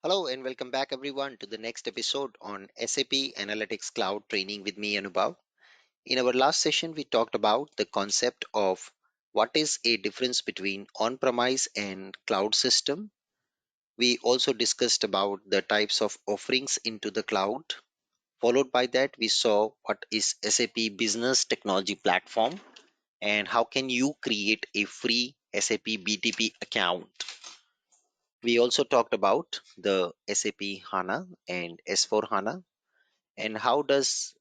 Hello and welcome back everyone to the next episode on SAP Analytics Cloud training with me Anubhav. In our last session we talked about the concept of what is a difference between on-premise and cloud system. We also discussed about the types of offerings into the cloud. Followed by that we saw what is SAP Business Technology Platform and how can you create a free SAP BTP account. We also talked about the SAP HANA and S4 HANA and how does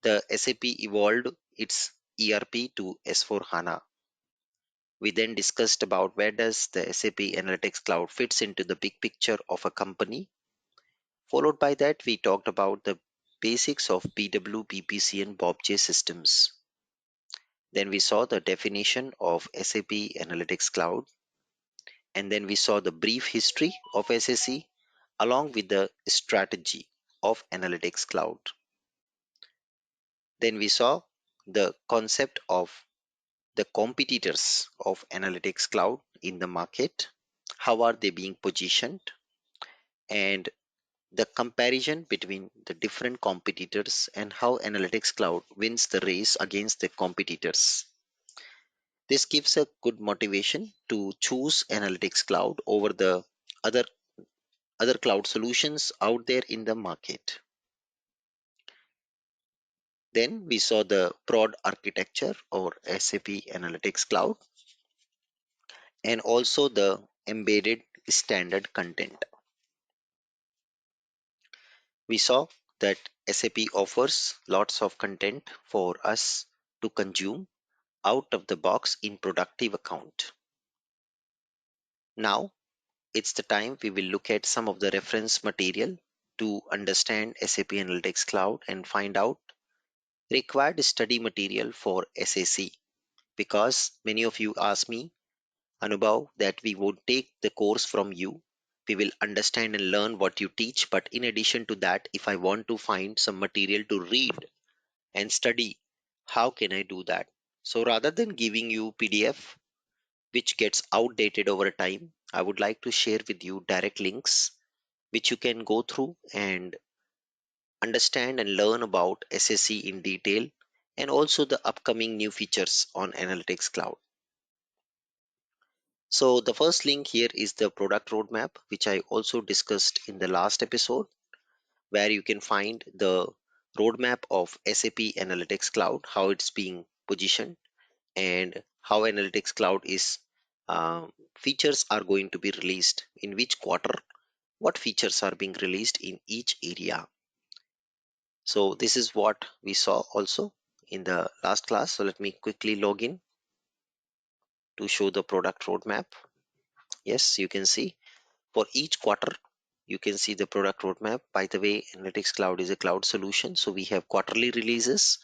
the SAP evolved its ERP to S4 HANA. We then discussed about where does the SAP Analytics Cloud fits into the big picture of a company. Followed by that, we talked about the basics of BW, BPC and BOBJ systems. Then we saw the definition of SAP Analytics Cloud, and then we saw the brief history of SAC along with the strategy of Analytics Cloud. Then we saw the concept of the competitors of Analytics Cloud in the market, how are they being positioned, and the comparison between the different competitors and how Analytics Cloud wins the race against the competitors. This gives a good motivation to choose Analytics Cloud over the other other cloud solutions out there in the market. Then we saw the broad architecture or SAP Analytics Cloud and also the embedded standard content. We saw that SAP offers lots of content for us to consume out of the box in productive account. Now it's the time we will look at some of the reference material to understand SAP Analytics Cloud and find out required study material for SAC, because many of you ask me, Anubhav, that we would take the course from you. We will understand and learn what you teach. But in addition to that, if I want to find some material to read and study, how can I do that? So rather than giving you PDF, which gets outdated over time, I would like to share with you direct links which you can go through and understand and learn about SSC in detail and also the upcoming new features on Analytics Cloud. So the first link here is the product roadmap, which I also discussed in the last episode, where you can find the roadmap of SAP Analytics Cloud, how it's being positioned, and how Analytics Cloud is features are going to be released in which quarter, what features are being released in each area. So this is what we saw also in the last class. So let me quickly log in to show the product roadmap. Yes, you can see for each quarter you can see the product roadmap. By the way, Analytics Cloud is a cloud solution, so we have quarterly releases.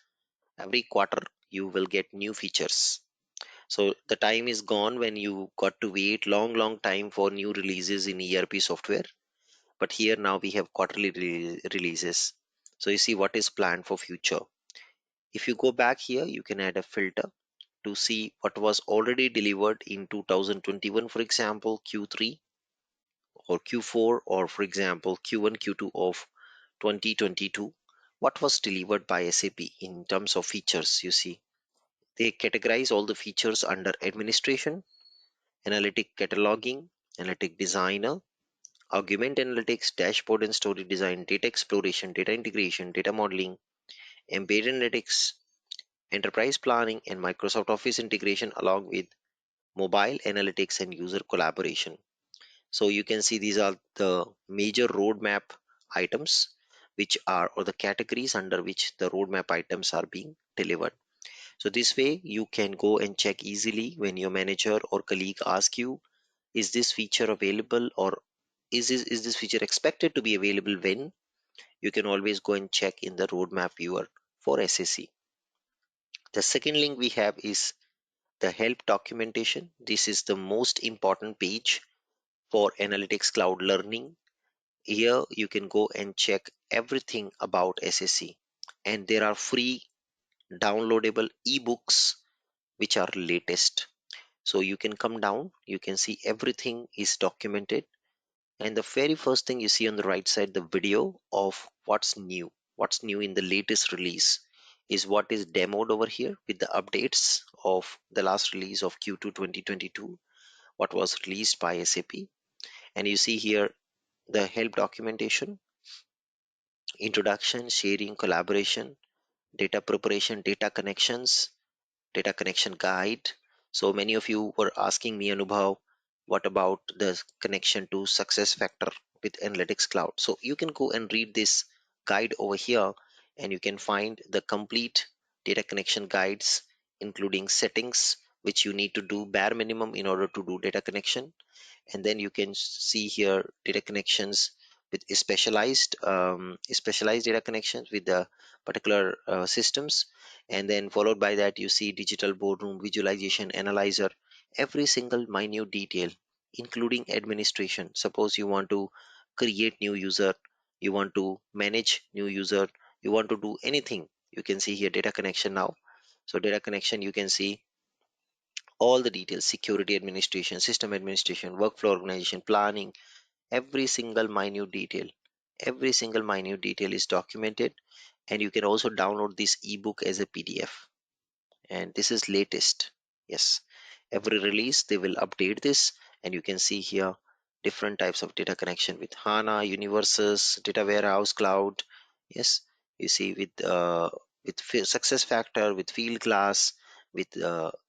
Every quarter you will get new features. So the time is gone when you got to wait long time for new releases in ERP software, but here now we have quarterly releases. So you see what is planned for future. If you go back here, you can add a filter to see what was already delivered in 2021, for example Q3 or Q4, or for example Q1 Q2 of 2022. What was delivered by SAP in terms of features? You see they categorize all the features under administration, analytic cataloging, analytic designer, argument analytics, dashboard and story design, data exploration, data integration, data modeling, embedded analytics, enterprise planning, and Microsoft Office integration, along with mobile analytics and user collaboration. So you can see these are the major roadmap items which are, or the categories under which the roadmap items are being delivered. So this way you can go and check easily when your manager or colleague ask you, is this feature available, or is this feature expected to be available when? You can always go and check in the roadmap viewer for SAC. The second link we have is the help documentation. This is the most important page for Analytics Cloud learning. Here you can go and check everything about SAC, and there are free downloadable ebooks which are latest. So you can come down, you can see everything is documented. And the very first thing you see on the right side, the video of what's new in the latest release is what is demoed over here with the updates of the last release of Q2 2022, what was released by SAP. And you see here the help documentation, introduction, sharing, collaboration, data preparation, data connection guide. So many of you were asking me, Anubhav, what about the connection to success factor with Analytics Cloud? So you can go and read this guide over here, and you can find the complete data connection guides, including settings, which you need to do bare minimum in order to do data connection. And then you can see here data connections with specialized data connections with the particular systems. And then followed by that, you see digital boardroom visualization analyzer, every single minute detail, including administration. Suppose you want to create new user, you want to manage new user, you want to do anything, you can see here data connection now. So data connection, you can see all the details: security administration, system administration, workflow organization, planning, every single minute detail is documented. And you can also download this ebook as a PDF. And this is latest. Yes, every release they will update this. And you can see here different types of data connection with HANA, Universes, Data Warehouse, Cloud. Yes, you see with Success Factor, with Field Glass, with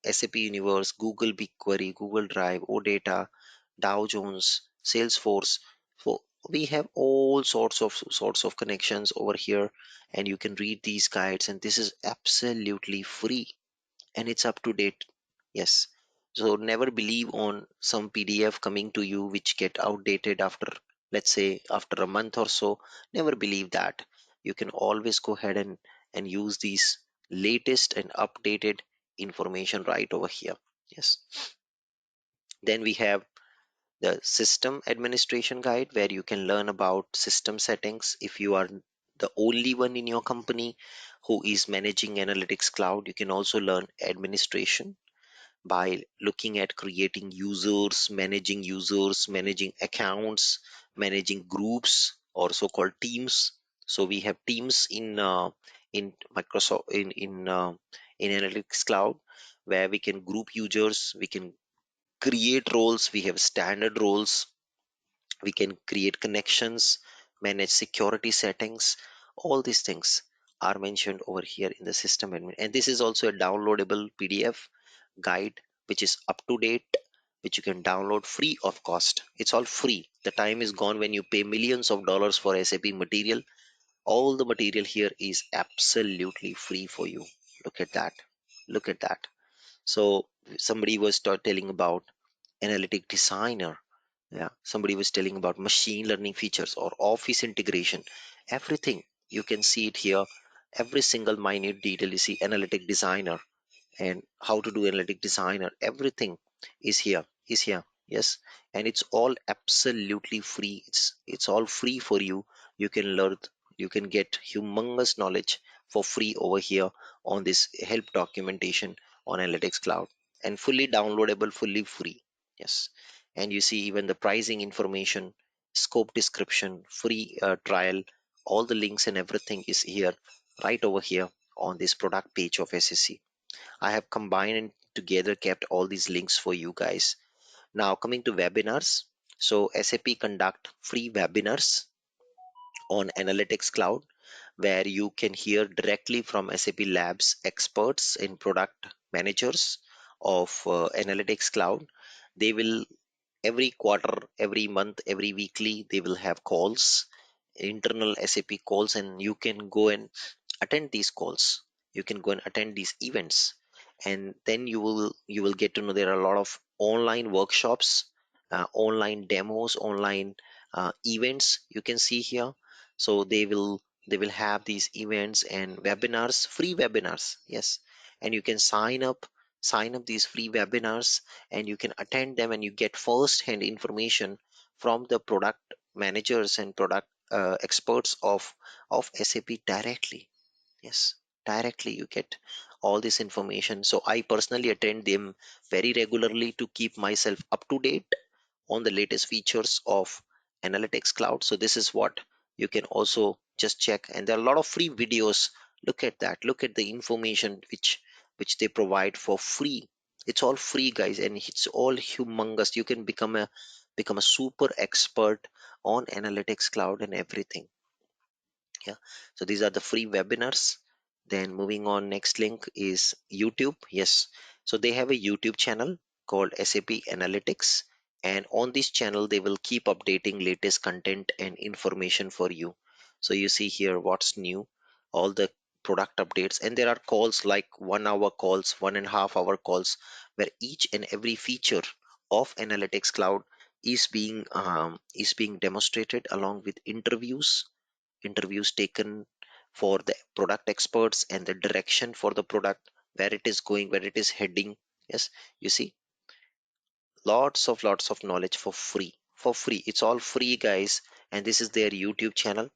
SAP Universe, Google BigQuery, Google Drive, OData, Dow Jones, Salesforce. So we have all sorts of connections over here, and you can read these guides, and this is absolutely free, and it's up to date. Yes. So never believe on some PDF coming to you which get outdated after, let's say, after a month or so. Never believe that. You can always go ahead and use these latest and updated information right over here. Yes. Then we have the system administration guide, where you can learn about system settings. If you are the only one in your company who is managing Analytics Cloud, you can also learn administration by looking at creating users, managing accounts, managing groups, or so-called teams. So we have teams in Microsoft in Analytics Cloud, where we can group users, we can create roles, we have standard roles, we can create connections, manage security settings. All these things are mentioned over here in the system admin. And this is also a downloadable PDF guide which is up to date, which you can download free of cost. It's all free. The time is gone when you pay millions of dollars for SAP material. All the material here is absolutely free for you. Look at that. Look at that. So somebody was telling about analytic designer. Yeah, somebody was telling about machine learning features or office integration. Everything you can see it here. Every single minute detail you see analytic designer and how to do analytic designer. Everything is here. Yes, and it's all absolutely free. It's all free for you. You can learn, you can get humongous knowledge for free over here on this help documentation on Analytics Cloud, and fully downloadable, fully free. Yes, and you see even the pricing information, scope description, free trial, all the links and everything is here, right over here on this product page of SSC. I have combined and together kept all these links for you guys. Now coming to webinars. So SAP conduct free webinars on Analytics Cloud, where you can hear directly from SAP Labs experts and product managers of Analytics Cloud. They will every quarter, every month, every weekly, they will have calls, internal SAP calls, and you can go and attend these calls. You can go and attend these events, and then you will get to know there are a lot of online workshops, online demos, online events you can see here. So they will have these events and webinars, free webinars. Yes, and you can sign up these free webinars, and you can attend them, and you get first hand information from the product managers and product experts of SAP directly. Yes, directly you get all this information. So I personally attend them very regularly to keep myself up to date on the latest features of Analytics Cloud. So this is what you can also just check, and there are a lot of free videos. Look at that, look at the information which they provide for free. It's all free, guys, and it's all humongous. You can become a super expert on Analytics Cloud and everything. Yeah, so these are the free webinars. Then moving on, next link is YouTube. Yes, so they have a YouTube channel called SAP Analytics, and on this channel they will keep updating latest content and information for you. So you see here what's new, all the product updates, and there are calls like 1 hour calls, 1.5 hour calls, where each and every feature of Analytics Cloud is being demonstrated, along with interviews taken for the product experts and the direction for the product, where it is going, where it is heading. Yes, you see, lots of knowledge for free. It's all free, guys, and this is their YouTube channel,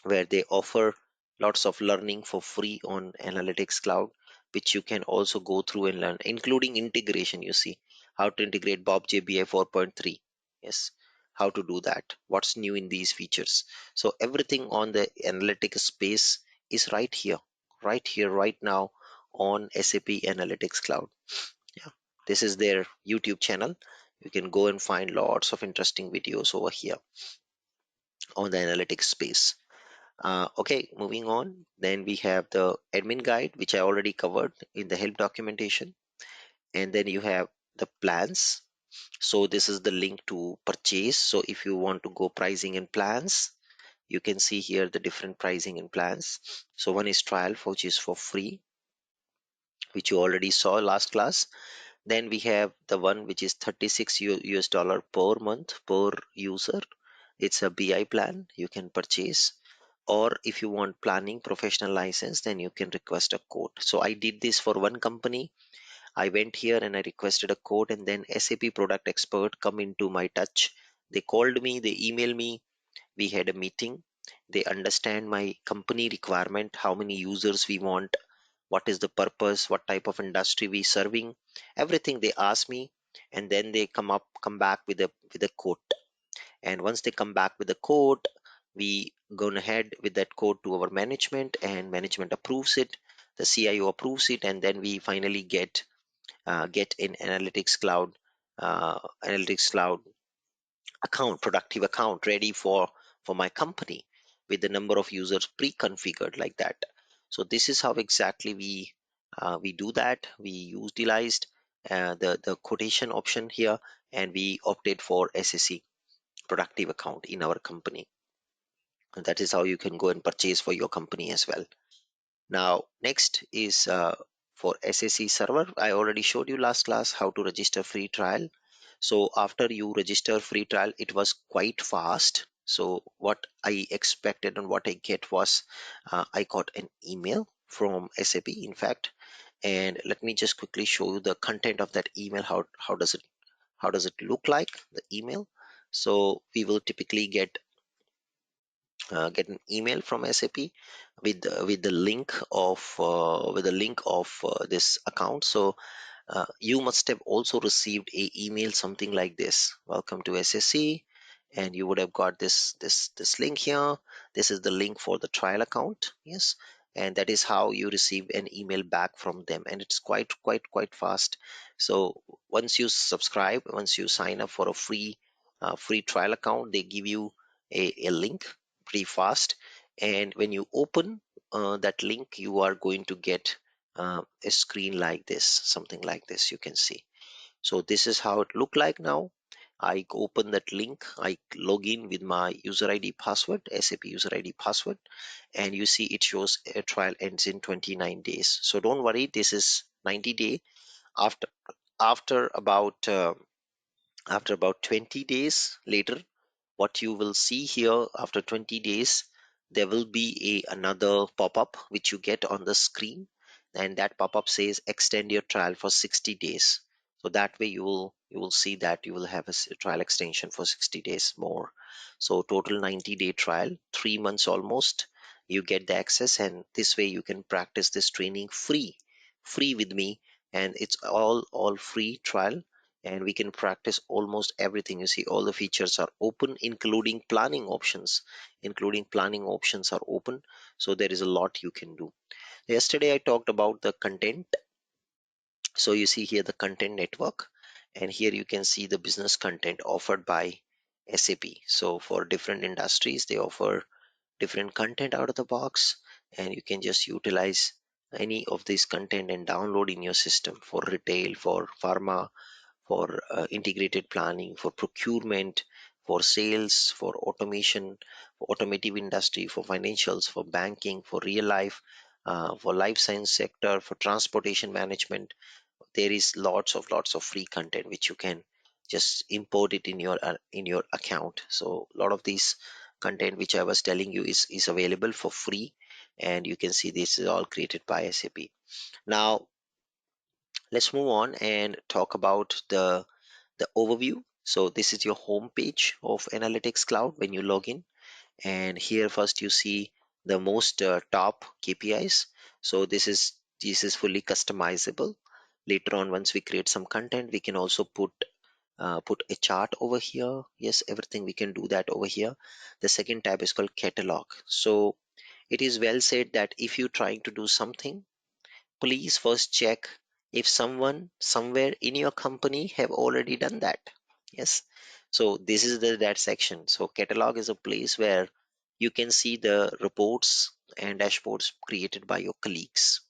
where they offer lots of learning for free on Analytics Cloud, which you can also go through and learn, including integration. You see how to integrate Bob JBI 4.3. Yes, how to do that, what's new in these features. So everything on the analytics space is right here, right now, on SAP Analytics Cloud. Yeah, this is their YouTube channel. You can go and find lots of interesting videos over here on the analytics space. Okay, moving on. Then we have the admin guide, which I already covered in the help documentation. And then you have the plans. So this is the link to purchase. So if you want to go pricing and plans, you can see here the different pricing and plans. So one is trial, which is for free, which you already saw last class. Then we have the one which is 36 US dollar per month per user. It's a BI plan you can purchase. Or if you want planning professional license, then you can request a quote. So I did this for one company. I went here and I requested a quote, and then SAP product expert come into my touch. They called me, they emailed me, we had a meeting. They understand my company requirement, how many users we want, what is the purpose, what type of industry we serving, everything they ask me, and then they come back with a quote. And once they come back with a quote, we go ahead with that quote to our management, and management approves it, the CIO approves it, and then we finally get in analytics cloud account, productive account, ready for my company, with the number of users pre-configured like that. So this is how exactly we do that. We utilized the quotation option here, and we opted for SSE productive account in our company. And that is how you can go and purchase for your company as well. Now next is for SSE server. I already showed you last class how to register free trial. So after you register free trial, it was quite fast. So what I expected and what I get was, I got an email from SAP, in fact. And let me just quickly show you the content of that email. How does it look like, the email? So we will typically get an email from SAP with the link of this account. So you must have also received a email something like this: welcome to SSE, and you would have got this link here. This is the link for the trial account. Yes, and that is how you receive an email back from them, and it's quite fast. So once you subscribe, once you sign up for a free trial account, they give you a link pretty fast. And when you open that link, you are going to get a screen like this, something like this, you can see. So this is how it look like now. I open that link, I log in with my user ID password, SAP user ID password, and you see it shows a trial ends in 29 days. So don't worry, this is 90-day. After after about uh, after about 20 days later, what you will see here, after 20 days, there will be another pop-up which you get on the screen, and that pop-up says extend your trial for 60 days. So that way you will see that you will have a trial extension for 60 days more. So total 90-day trial, 3 months almost, you get the access, and this way you can practice this training free with me. And it's all free trial. and we can practice almost everything. You see, all the features are open, including planning options. Are open, so there is a lot you can do. Yesterday I talked about the content. So you see here the content network, and here you can see the business content offered by SAP. So for different industries, they offer different content out of the box, and you can just utilize any of this content and download in your system for retail, for pharma, for integrated planning, for procurement, for sales, for automation, for automotive industry, for financials, for banking, for real life, for life science sector, for transportation management. There is lots of free content which you can just import it in your account. So a lot of these content which I was telling you is available for free, and you can see this is all created by SAP. Now let's move on and talk about the overview. So this is your home page of Analytics Cloud when you log in, and here first you see the most top KPIs. So this is fully customizable. Later on, once we create some content, we can also put a chart over here. Yes, everything we can do that over here. The second tab is called catalog. So it is well said that if you're trying to do something, please first check if someone somewhere in your company have already done that. Yes, so this is that section. So catalog is a place where you can see the reports and dashboards created by your colleagues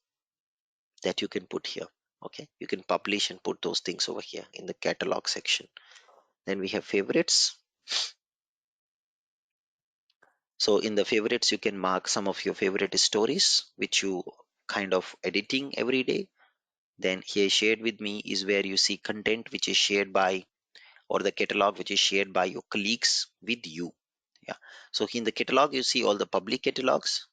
that you can put here. Okay, you can publish and put those things over here in the catalog section. Then we have favorites. So in the favorites you can mark some of your favorite stories which you kind of editing every day. Then here shared with me is where you see content which is shared by, or the catalog which is shared by your colleagues with you. Yeah. So in the catalog you see all the public catalogs,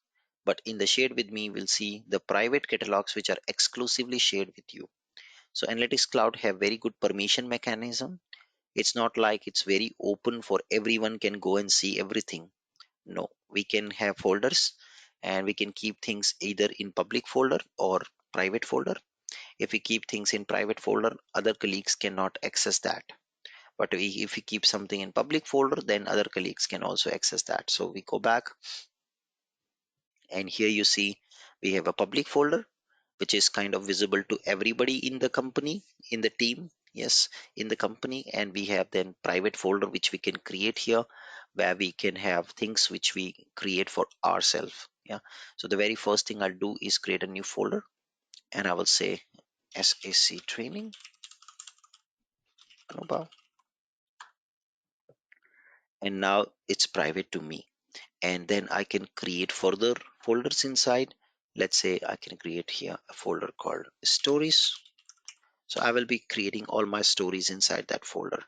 but in the shared with me we'll see the private catalogs which are exclusively shared with you. So Analytics Cloud have very good permission mechanism. It's not like it's very open for everyone can go and see everything. No, we can have folders, and we can keep things either in public folder or private folder. If we keep things in private folder, other colleagues cannot access that. But if we keep something in public folder, then other colleagues can also access that. So we go back, and here you see we have a public folder which is kind of visible to everybody in the company, in the team, yes, in the company. And we have then private folder which we can create here, where we can have things which we create for ourselves. Yeah. So the very first thing I'll do is create a new folder, and I will say SAC training Anubhav, and now it's private to me. And then I can create further folders inside. Let's say I can create here a folder called stories. So I will be creating all my stories inside that folder.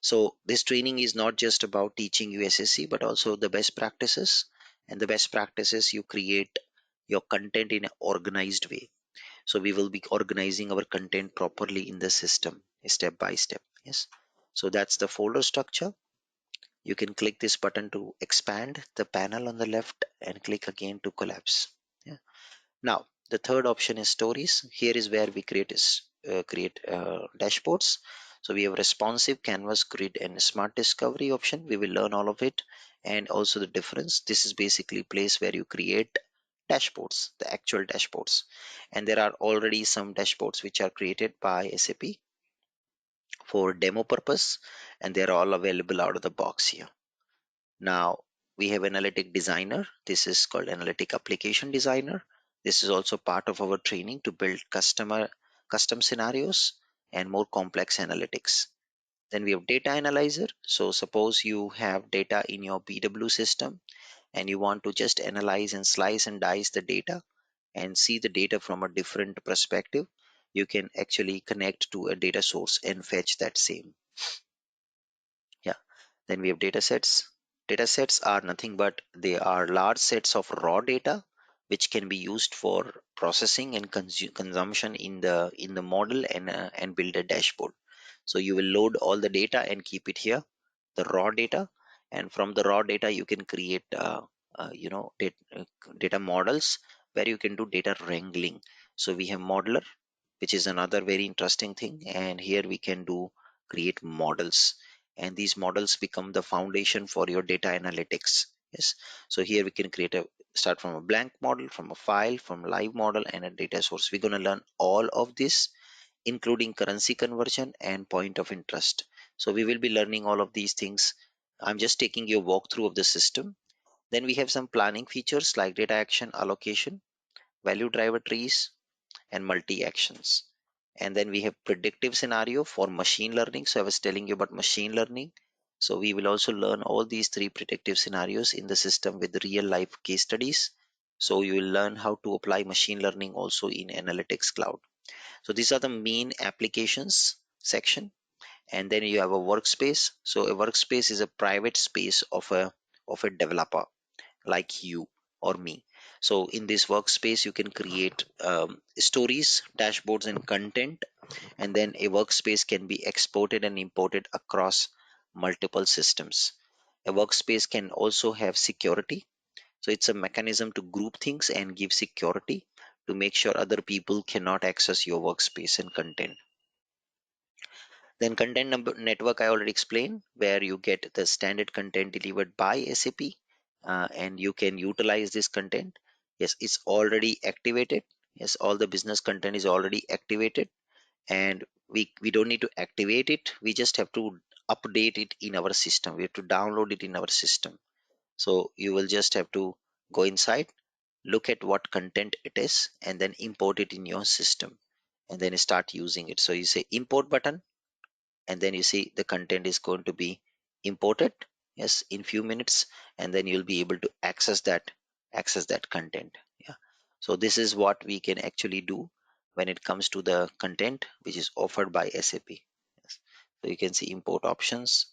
So this training is not just about teaching you SSC, but also the best practices. And the best practices, you create your content in an organized way. So we will be organizing our content properly in the system, step by step. Yes. So that's the folder structure. You can click this button to expand the panel on the left, and click again to collapse. Yeah. Now the third option is stories. Here is where we create dashboards. So we have responsive, canvas, grid, and smart discovery option. We will learn all of it, and also the difference. This is basically place where you create dashboards, the actual dashboards. And there are already some dashboards which are created by SAP for demo purpose, and they're all available out of the box here. Now we have Analytic Designer. This is called Analytic Application Designer. This is also part of our training to build custom scenarios and more complex analytics. Then we have Data Analyzer. So suppose you have data in your BW system, and you want to just analyze and slice and dice the data and see the data from a different perspective. You can actually connect to a data source and fetch that same. Yeah. Then we have data sets. Data sets are nothing but they are large sets of raw data which can be used for processing and consumption in the model, and build a dashboard. So you will load all the data and keep it here, the raw data, and from the raw data you can create data models where you can do data wrangling. So we have modeler, which is another very interesting thing, and here we can do create models, and these models become the foundation for your data analytics. Yes, so here we can create a start from a blank model, from a file, from live model, and a data source. We're going to learn all of this, including currency conversion and point of interest. So we will be learning all of these things. I'm just taking you a walkthrough of the system. Then we have some planning features like data action allocation, value driver trees, and multi actions. And then we have predictive scenario for machine learning. So I was telling you about machine learning. So we will also learn all these three predictive scenarios in the system with real life case studies. So you will learn how to apply machine learning also in analytics cloud. So these are the main applications section. And then you have a workspace. So a workspace is a private space of a developer like you or me. So in this workspace, you can create stories, dashboards, and content. And then a workspace can be exported and imported across multiple systems. A workspace can also have security. So it's a mechanism to group things and give security to make sure other people cannot access your workspace and content. Then content number network I already explained, where you get the standard content delivered by SAP, and you can utilize this content. Yes, it's already activated. Yes, all the business content is already activated, and we don't need to activate it. We just have to update it in our system. We have to download it in our system. So you will just have to go inside, look at what content it is, and then import it in your system, and then start using it. So you say import button, and then you see the content is going to be imported, yes, in few minutes, and then you'll be able to access that content. Yeah, so this is what we can actually do when it comes to the content which is offered by SAP. Yes. So you can see import options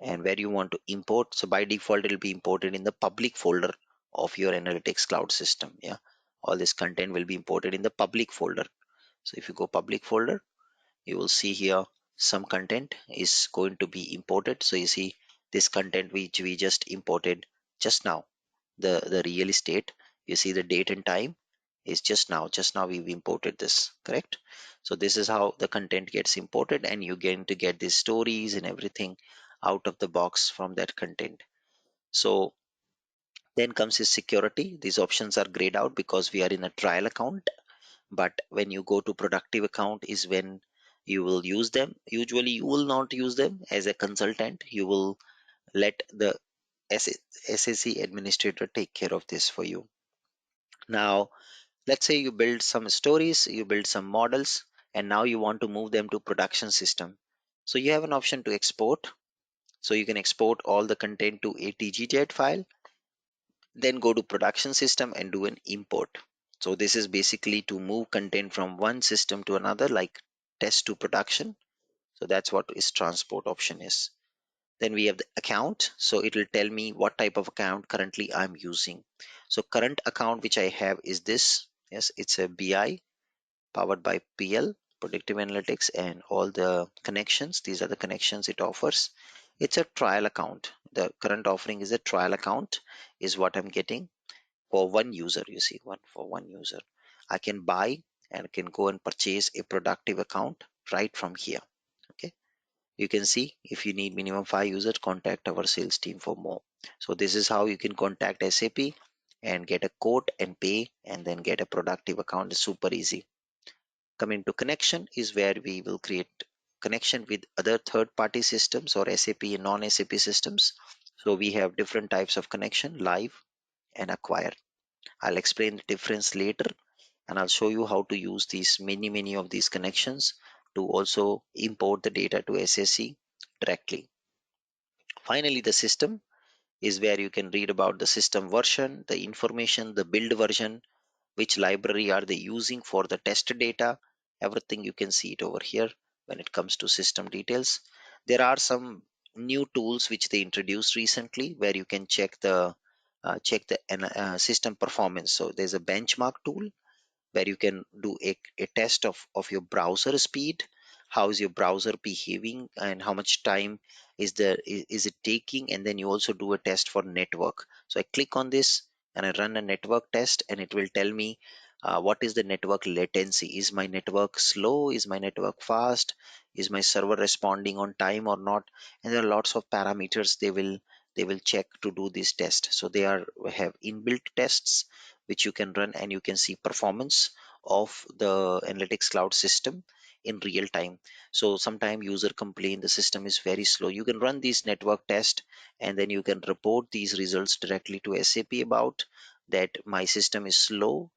and where you want to import. So by default it will be imported in the public folder of your analytics cloud system. Yeah, all this content will be imported in the public folder. So if you go public folder, you will see here some content is going to be imported. So you see this content which we just imported just now, the real estate, you see the date and time is just now we've imported this, correct? So this is how the content gets imported, and you're going to get these stories and everything out of the box from that content. So then comes is security. These options are grayed out because we are in a trial account, but when you go to productive account is when you will use them. Usually you will not use them as a consultant. You will let the SAC administrator take care of this for you. Now let's say you build some stories, you build some models, and now you want to move them to production system. So you have an option to export. So you can export all the content to a tgjet file, then go to production system and do an import. So this is basically to move content from one system to another, like test to production. So that's what is transport option is. Then we have the account. So it will tell me what type of account currently I'm using. So current account which I have is this. Yes, it's a BI powered by PL, predictive analytics, and all the connections. These are the connections it offers. It's a trial account. The current offering is a trial account, is what I'm getting for one user. You see, one for one user. I can buy and can go and purchase a productive account right from here. Okay. You can see if you need minimum 5 users, contact our sales team for more. So this is how you can contact SAP and get a quote and pay and then get a productive account. It's super easy. Coming to connection is where we will create connection with other third party systems or SAP and non SAP systems. So we have different types of connection, live and acquire. I'll explain the difference later, and I'll show you how to use these many of these connections to also import the data to SAC directly. Finally, the system is where you can read about the system version, the information, the build version, which library are they using for the test data. Everything you can see it over here. When it comes to system details, there are some new tools which they introduced recently where you can check the system performance. So there's a benchmark tool where you can do a test of your browser speed. How is your browser behaving and how much time is it taking, and then you also do a test for network. So I click on this and I run a network test, and it will tell me what is the network latency. Is my network slow, is my network fast, is my server responding on time or not, and there are lots of parameters they will check to do this test. So they are have inbuilt tests which you can run, and you can see performance of the analytics cloud system in real time. So sometime user complain the system is very slow, you can run these network test, and then you can report these results directly to SAP about that my system is slow.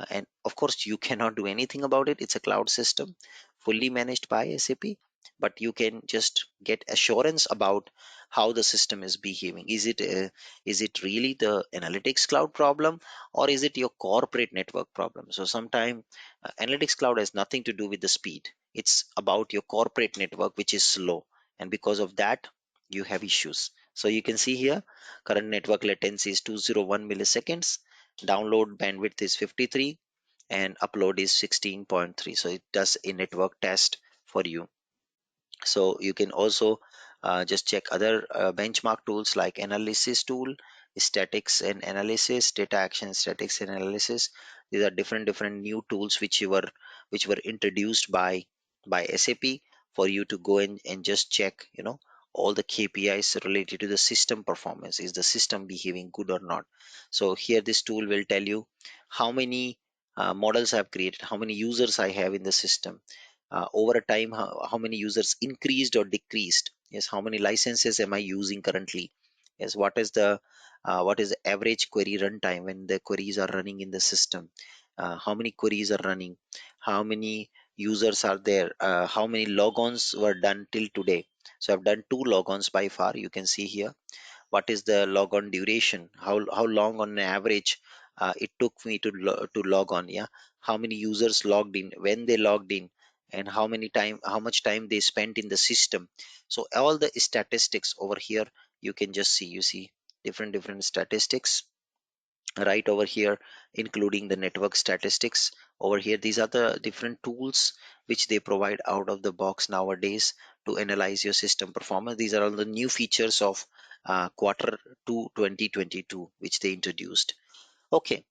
And of course you cannot do anything about it, it's a cloud system fully managed by SAP, but you can just get assurance about how the system is behaving. Is it really the analytics cloud problem, or is it your corporate network problem? So sometime analytics cloud has nothing to do with the speed, it's about your corporate network which is slow, and because of that you have issues. So you can see here current network latency is 201 milliseconds, download bandwidth is 53, and upload is 16.3. So it does a network test for you. So you can also just check other benchmark tools like analysis tool, statics and analysis, data action, statics and analysis. These are different new tools which were introduced by SAP for you to go in and just check, all the KPIs related to the system performance. Is the system behaving good or not? So here this tool will tell you how many models I've created, how many users I have in the system, over a time, how many users increased or decreased. Yes, how many licenses am I using currently? Yes, what is the average query runtime when the queries are running in the system? How many queries are running? How many users are there? How many logons were done till today? So I've done 2 logons by far, you can see here. What is the logon duration? How long on average it took me to log on? Yeah, how many users logged in, when they logged in, and how much time they spent in the system. So all the statistics over here you can just see. You see different statistics right over here, including the network statistics over here. These are the different tools which they provide out of the box nowadays to analyze your system performance. These are all the new features of Q2 2022 which they introduced. Okay,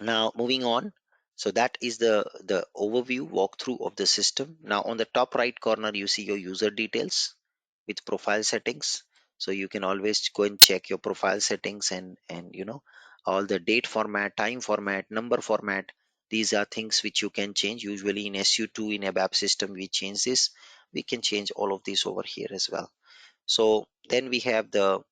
now moving on. So that is the overview walkthrough of the system. Now on the top right corner you see your user details with profile settings. So you can always go and check your profile settings, and all the date format, time format, number format. These are things which you can change. Usually in SU2 in ABAP system we change this. We can change all of these over here as well. So then we have the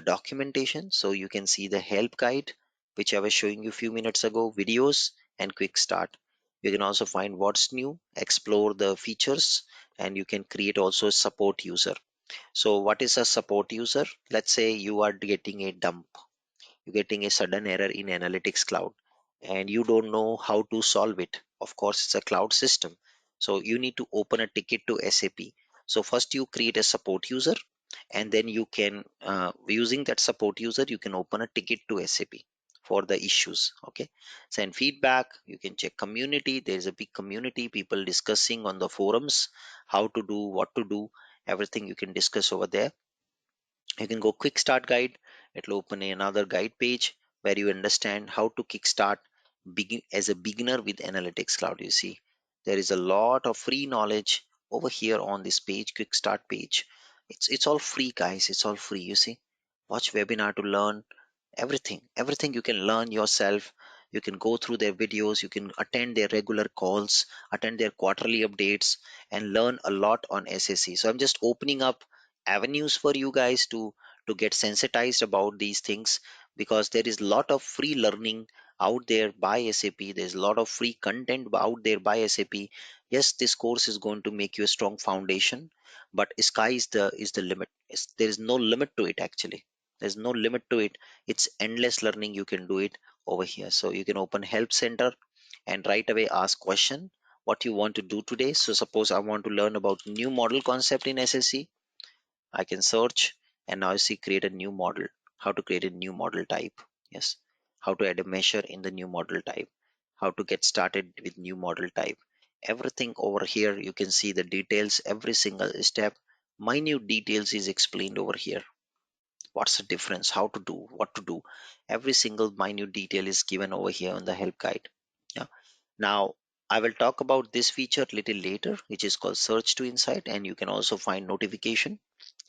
documentation. So you can see the help guide which I was showing you a few minutes ago, videos and quick start. You can also find what's new, explore the features, and you can create also a support user. So what is a support user? Let's say you are getting a dump, you're getting a sudden error in analytics cloud, and you don't know how to solve it. Of course it's a cloud system, so you need to open a ticket to SAP. So first you create a support user, and then you can using that support user you can open a ticket to SAP for the issues. Okay, send feedback, you can check community. There is a big community, people discussing on the forums how to do, what to do, everything you can discuss over there. You can go quick start guide, it will open another guide page where you understand how to kickstart begin as a beginner with analytics cloud. You see there is a lot of free knowledge over here on this page, quick start page. It's all free guys, it's all free. You see, watch webinar to learn everything you can learn yourself. You can go through their videos, you can attend their regular calls, attend their quarterly updates, and learn a lot on SSC. So I'm just opening up avenues for you guys to get sensitized about these things, because there is a lot of free learning out there by SAP. There's a lot of free content out there by SAP. Yes, this course is going to make you a strong foundation, but sky is the limit. There is no limit to it actually. There's no limit to it. It's endless learning, you can do it over here. So you can open help center and right away ask question what you want to do today. So suppose I want to learn about new model concept in SSC. I can search and now I see create a new model. How to create a new model type. Yes. How to add a measure in the new model type. How to get started with new model type. Everything over here you can see the details, every single step. Minute details is explained over here. What's the difference? How to do? What to do? Every single minute detail is given over here on the help guide. Yeah. Now I will talk about this feature little later, which is called search to insight, and you can also find notification.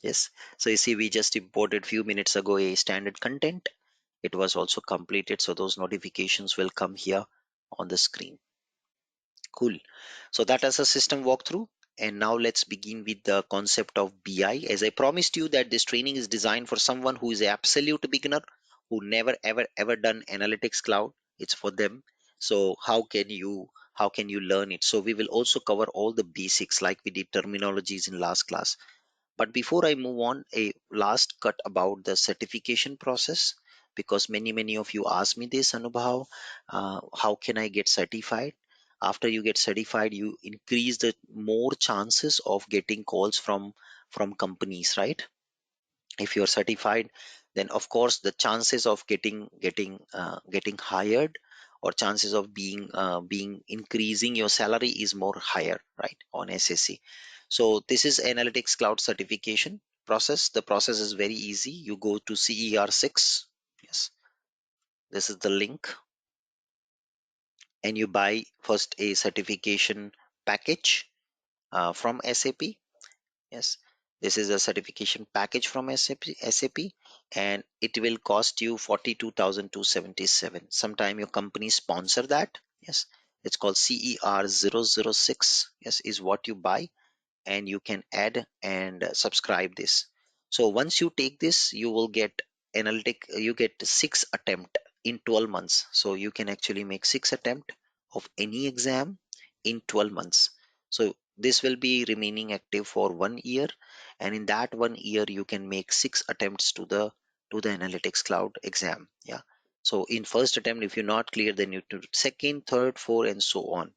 Yes. So you see, we just imported few minutes ago a standard content. It was also completed, so those notifications will come here on the screen. Cool. So that is a system walkthrough. And now let's begin with the concept of BI. As I promised you that this training is designed for someone who is an absolute beginner, who never ever done analytics cloud. It's for them. So how can you learn it? So we will also cover all the basics like we did terminologies in last class. But before I move on, a last cut about the certification process, because many of you ask me this, Anubhav, how can I get certified? After you get certified, you increase the more chances of getting calls from companies, right? If you're certified, then of course the chances of getting hired, or chances of being increasing your salary is more higher, right, on SSC. So this is analytics cloud certification process. The process is very easy. You go to CER6. Yes, this is the link, and you buy first a certification package from SAP. Yes, this is a certification package from SAP, and it will cost you 42,277. Sometime your company sponsor that. Yes, it's called CER 006. Yes, is what you buy, and you can add and subscribe this. So once you take this, you will get you get 6 attempt in 12 months. So you can actually make 6 attempt of any exam in 12 months. So this will be remaining active for 1 year, and in that 1 year you can make 6 attempts to the analytics cloud exam. Yeah. So in first attempt, if you're not clear, then you do second, third, fourth, and so on.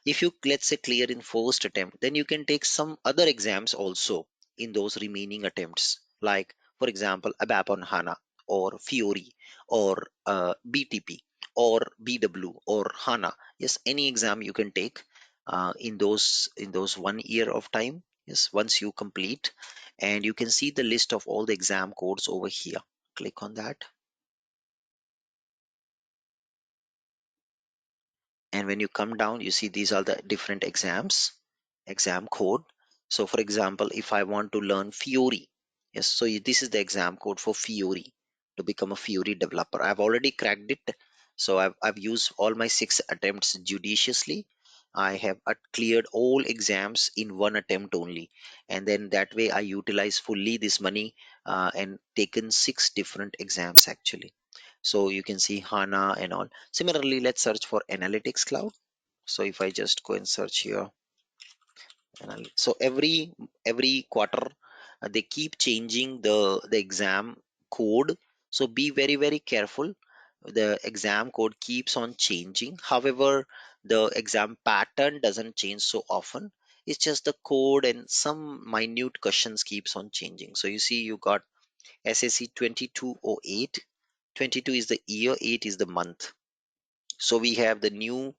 If you, let's say, clear in first attempt, then you can take some other exams also in those remaining attempts, like for example ABAP on HANA, or Fiori, or BTP, or BW, or HANA. Yes, any exam you can take in those 1 year of time. Yes, once you complete, and you can see the list of all the exam codes over here. Click on that, and when you come down, you see these are the different exam code. So for example, if I want to learn Fiori, yes, so this is the exam code for Fiori, to become a Fiori developer. I've already cracked it, so I've used all my 6 attempts judiciously. I have cleared all exams in one attempt only, and then that way I utilize fully this money, and taken 6 different exams actually. So you can see HANA and all. Similarly, let's search for analytics cloud. So if I just go and search here, so every quarter, they keep changing the exam code. So be very careful. The exam code keeps on changing. However, the exam pattern doesn't change so often. It's just the code and some minute questions keeps on changing. So you see, you got SSC 2208. 22 is the year, 8 is the month. So we have the new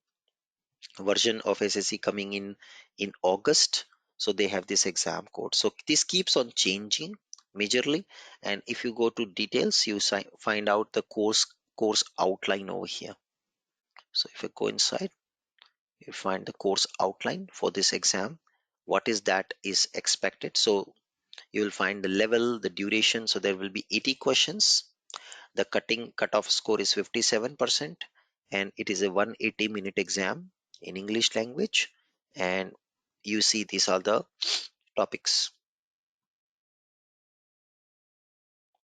version of SSC coming in August. So they have this exam code. So this keeps on changing majorly. And if you go to details, you find out the course outline over here. So if you go inside, you find the course outline for this exam. What is that is expected? So you will find the level, the duration. So there will be 80 questions. The cutoff score is 57%, and it is a 180-minute exam in English language. And you see, these are the topics.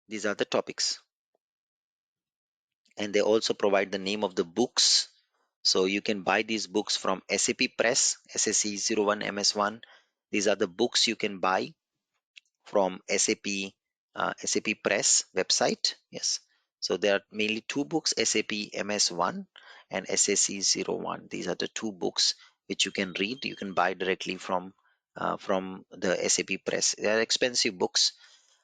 These are the topics, and they also provide the name of the books. So you can buy these books from SAP Press, SSC 01 MS1. These are the books you can buy from SAP Press website. Yes. So there are mainly two books, SAP MS1 and SSC 01. These are the two books which you can read. You can buy directly from the SAP Press. They are expensive books.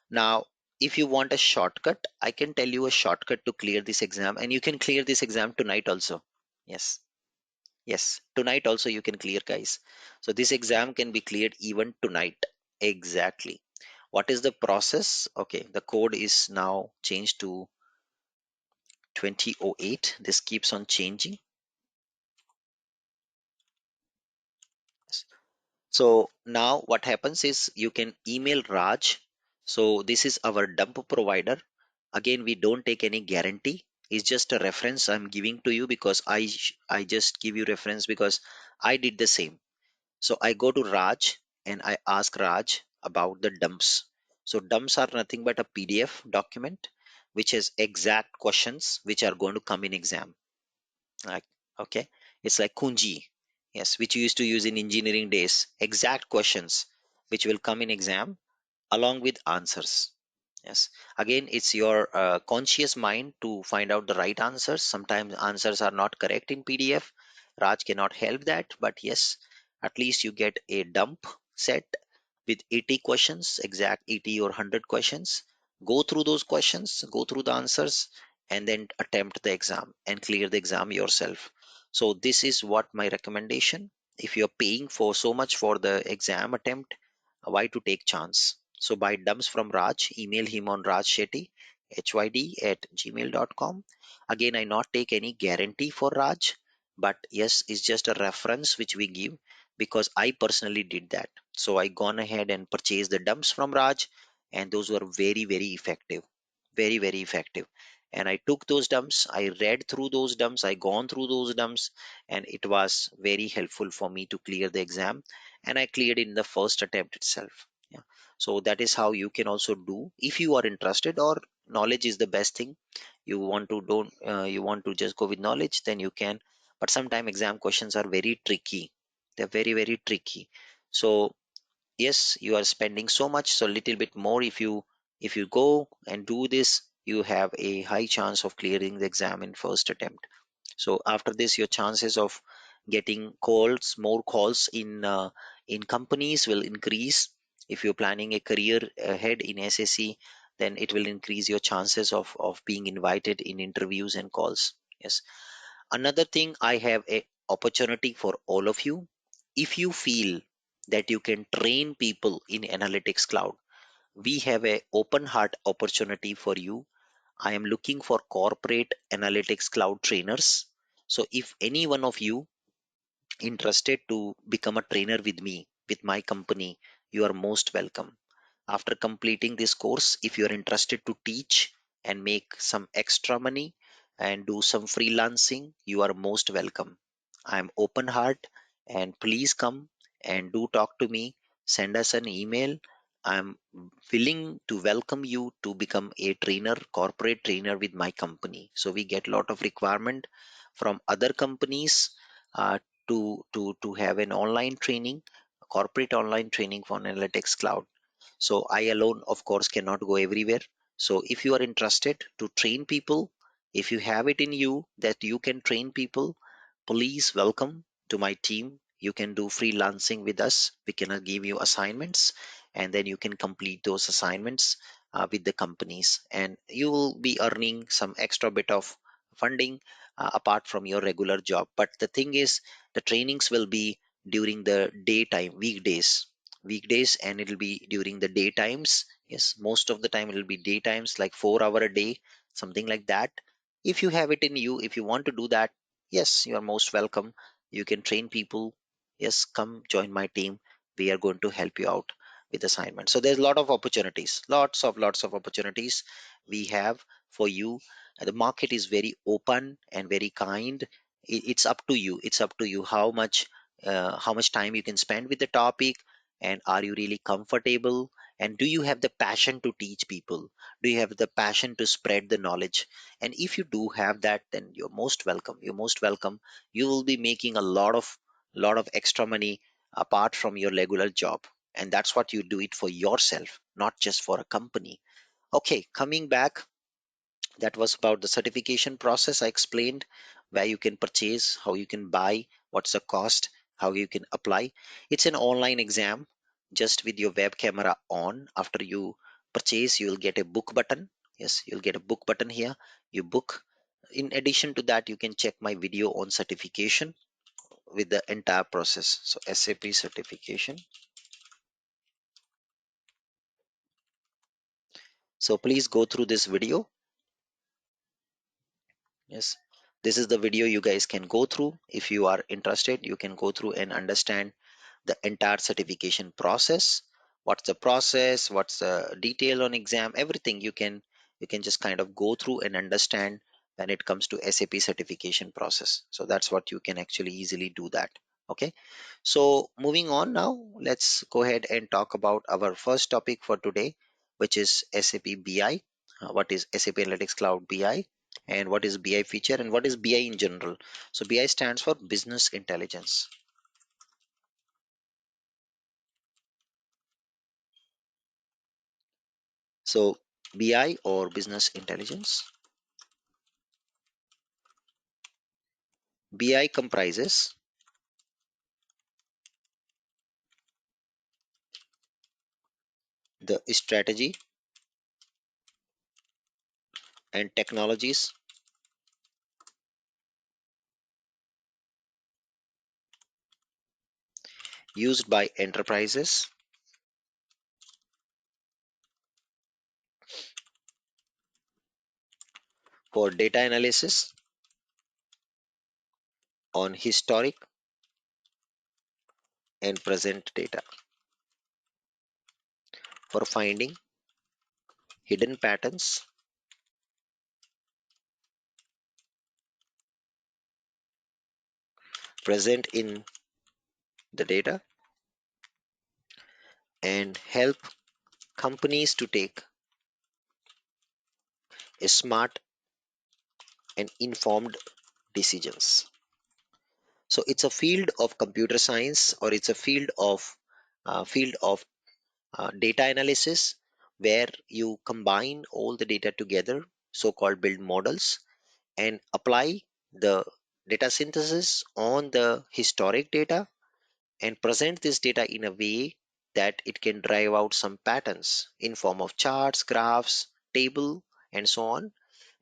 Now, if you want a shortcut, I can tell you a shortcut to clear this exam, and you can clear this exam tonight also. Yes. Yes, tonight also you can clear, guys. So this exam can be cleared even tonight. Exactly. What is the process? Okay, the code is now changed to 2008. This keeps on changing. So now what happens is you can email Raj. So this is our dump provider. Again, we don't take any guarantee. It's just a reference I'm giving to you because I just give you reference because I did the same. So I go to Raj and I ask Raj about the dumps. So dumps are nothing but a PDF document which has exact questions which are going to come in exam. Like, okay, it's like Kunji, yes, which you used to use in engineering days. Exact questions which will come in exam along with answers. Yes, again, it's your conscious mind to find out the right answers. Sometimes answers are not correct in PDF. Raj cannot help that, but yes, at least you get a dump set with 80 questions, exact 80 or 100 questions. Go through those questions, go through the answers, and then attempt the exam and clear the exam yourself. So this is what my recommendation. If you're paying for so much for the exam attempt, why to take chance? So buy dumps from Raj, email him on Raj Shetty, hyd@gmail.com. Again, I not take any guarantee for Raj, but yes, it's just a reference which we give because I personally did that. So I gone ahead and purchased the dumps from Raj, and those were very, very effective. Very, very effective. And I took those dumps, I read through those dumps, I gone through those dumps, and it was very helpful for me to clear the exam. And I cleared in the first attempt itself. Yeah. So that is how you can also do if you are interested, or knowledge is the best thing. You want to don't you want to just go with knowledge, then you can. But sometimes exam questions are very tricky. They're very, very tricky. So yes, you are spending so much, so little bit more. If you go and do this, you have a high chance of clearing the exam in first attempt. So after this, your chances of getting calls, more calls in companies will increase. If you're planning a career ahead in SSC, then it will increase your chances of being invited in interviews and calls. Yes. Another thing, I have a opportunity for all of you. If you feel that you can train people in analytics cloud, we have a open heart opportunity for you. I am looking for corporate analytics cloud trainers. So if any one of you interested to become a trainer with me, with my company, you are most welcome. After completing this course, if you are interested to teach and make some extra money and do some freelancing, you are most welcome. I am open heart, and please come and do talk to me. Send us an email. I am willing to welcome you to become a trainer, corporate trainer with my company. So we get a lot of requirement from other companies uh, to have an online training, corporate online training for analytics cloud. So I alone, of course, cannot go everywhere. So if you are interested to train people, if you have it in you that you can train people, please welcome to my team. You can do freelancing with us. We can give you assignments, and then you can complete those assignments with the companies, and you will be earning some extra bit of funding apart from your regular job. But the thing is, the trainings will be during the daytime, weekdays, and it'll be during the daytimes. Yes, most of the time it'll be daytimes, like 4 hour a day, something like that. If you have it in you, if you want to do that, yes, you are most welcome. You can train people. Yes, come join my team. We are going to help you out with assignments. So there's a lot of opportunities, lots of opportunities we have for you. The market is very open and very kind. It's up to you. It's up to you how much time you can spend with the topic, and are you really comfortable, and do you have the passion to teach people, do you have the passion to spread the knowledge. And if you do have that, then you're most welcome. You will be making a lot of extra money apart from your regular job, and that's what you do it for yourself, not just for a company. Okay, coming back, that was about the certification process. I explained where you can purchase, how you can buy, what's the cost, how you can apply. It's an online exam, just with your web camera on. After you purchase, you'll get a book button. Yes, you'll get a book button here. You book. In addition to that, you can check my video on certification with the entire process. So SAP certification. So please go through this video. Yes, this is the video you guys can go through. If you are interested, you can go through and understand the entire certification process. What's the process, what's the detail on exam, everything you can just kind of go through and understand when it comes to SAP certification process. So that's what you can actually easily do that. Okay, so moving on now, let's go ahead and talk about our first topic for today, which is SAP BI. What is SAP Analytics Cloud BI, and what is BI feature, and what is BI in general? So BI stands for business intelligence. So BI or business intelligence. BI comprises the strategy and technologies used by enterprises for data analysis on historic and present data, for finding hidden patterns present in the data, and help companies to take a smart and informed decisions. So it's a field of computer science, or it's a field of data analysis, where you combine all the data together, so-called build models, and apply the data synthesis on the historic data and present this data in a way that it can drive out some patterns in form of charts, graphs, table, and so on,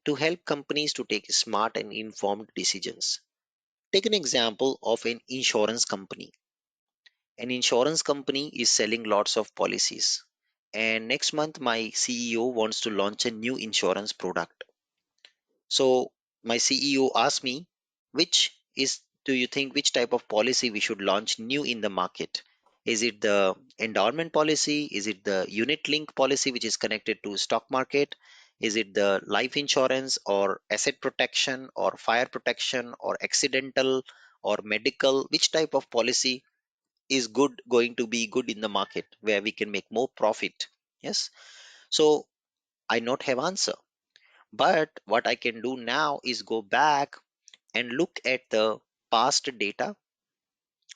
to help companies to take smart and informed decisions. Take an example of an insurance company. An insurance company is selling lots of policies, and next month my CEO wants to launch a new insurance product. So my CEO asked me, which is do you think which type of policy we should launch new in the market? Is it the endowment policy? Is it the unit link policy which is connected to stock market? Is it the life insurance or asset protection or fire protection or accidental or medical? Which type of policy is good going to be good in the market where we can make more profit? Yes. So I not have answer, but what I can do now is go back and look at the past data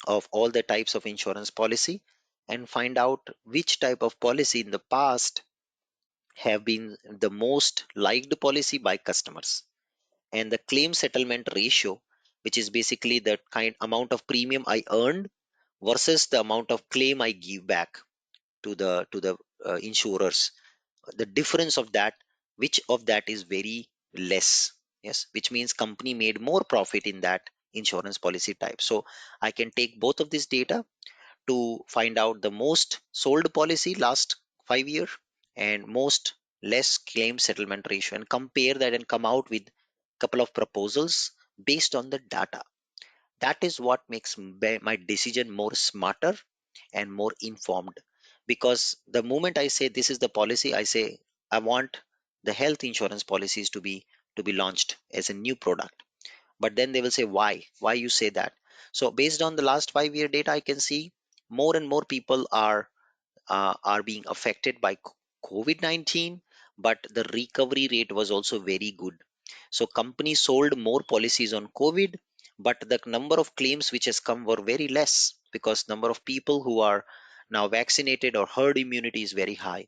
of all the types of insurance policy and find out which type of policy in the past have been the most liked policy by customers, and the claim settlement ratio, which is basically the kind amount of premium I earned versus the amount of claim I give back to the insurers, the difference of that, which of that is very less. Yes, which means company made more profit in that insurance policy type. So I can take both of this data to find out the most sold policy last 5 year and most less claim settlement ratio, and compare that and come out with couple of proposals based on the data. That is what makes my decision more smarter and more informed. Because the moment I say this is the policy, I say I want the health insurance policies to be launched as a new product. But then they will say why you say that. So based on the last 5 year data, I can see more and more people are being affected by COVID-19, but the recovery rate was also very good. So companies sold more policies on COVID, but the number of claims which has come were very less, because number of people who are now vaccinated or herd immunity is very high.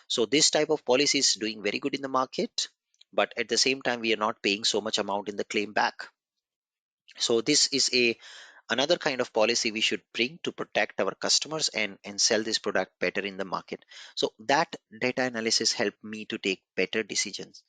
So this type of policy is doing very good in the market, but at the same time we are not paying so much amount in the claim back. So this is a another kind of policy we should bring to protect our customers and sell this product better in the market. So that data analysis helped me to take better decisions.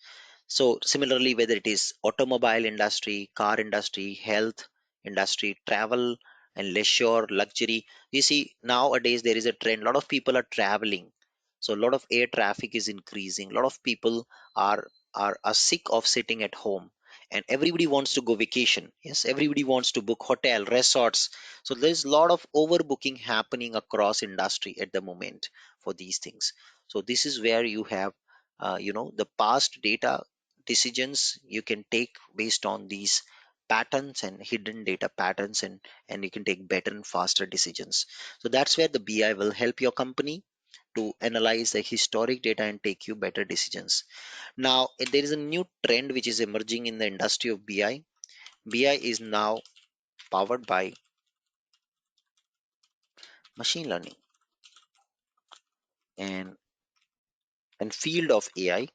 So similarly, whether it is automobile industry, car industry, health industry, travel and leisure, luxury, you see nowadays there is a trend. A lot of people are traveling, so a lot of air traffic is increasing. A lot of people are are sick of sitting at home, and everybody wants to go vacation. Yes, everybody wants to book hotel, resorts. So there's a lot of overbooking happening across industry at the moment for these things. So this is where you have the past data decisions you can take based on these patterns and hidden data patterns, and you can take better and faster decisions. So that's where the BI will help your company to analyze the historic data and take you better decisions. Now, there is a new trend which is emerging in the industry of BI. BI is now powered by machine learning and field of AI,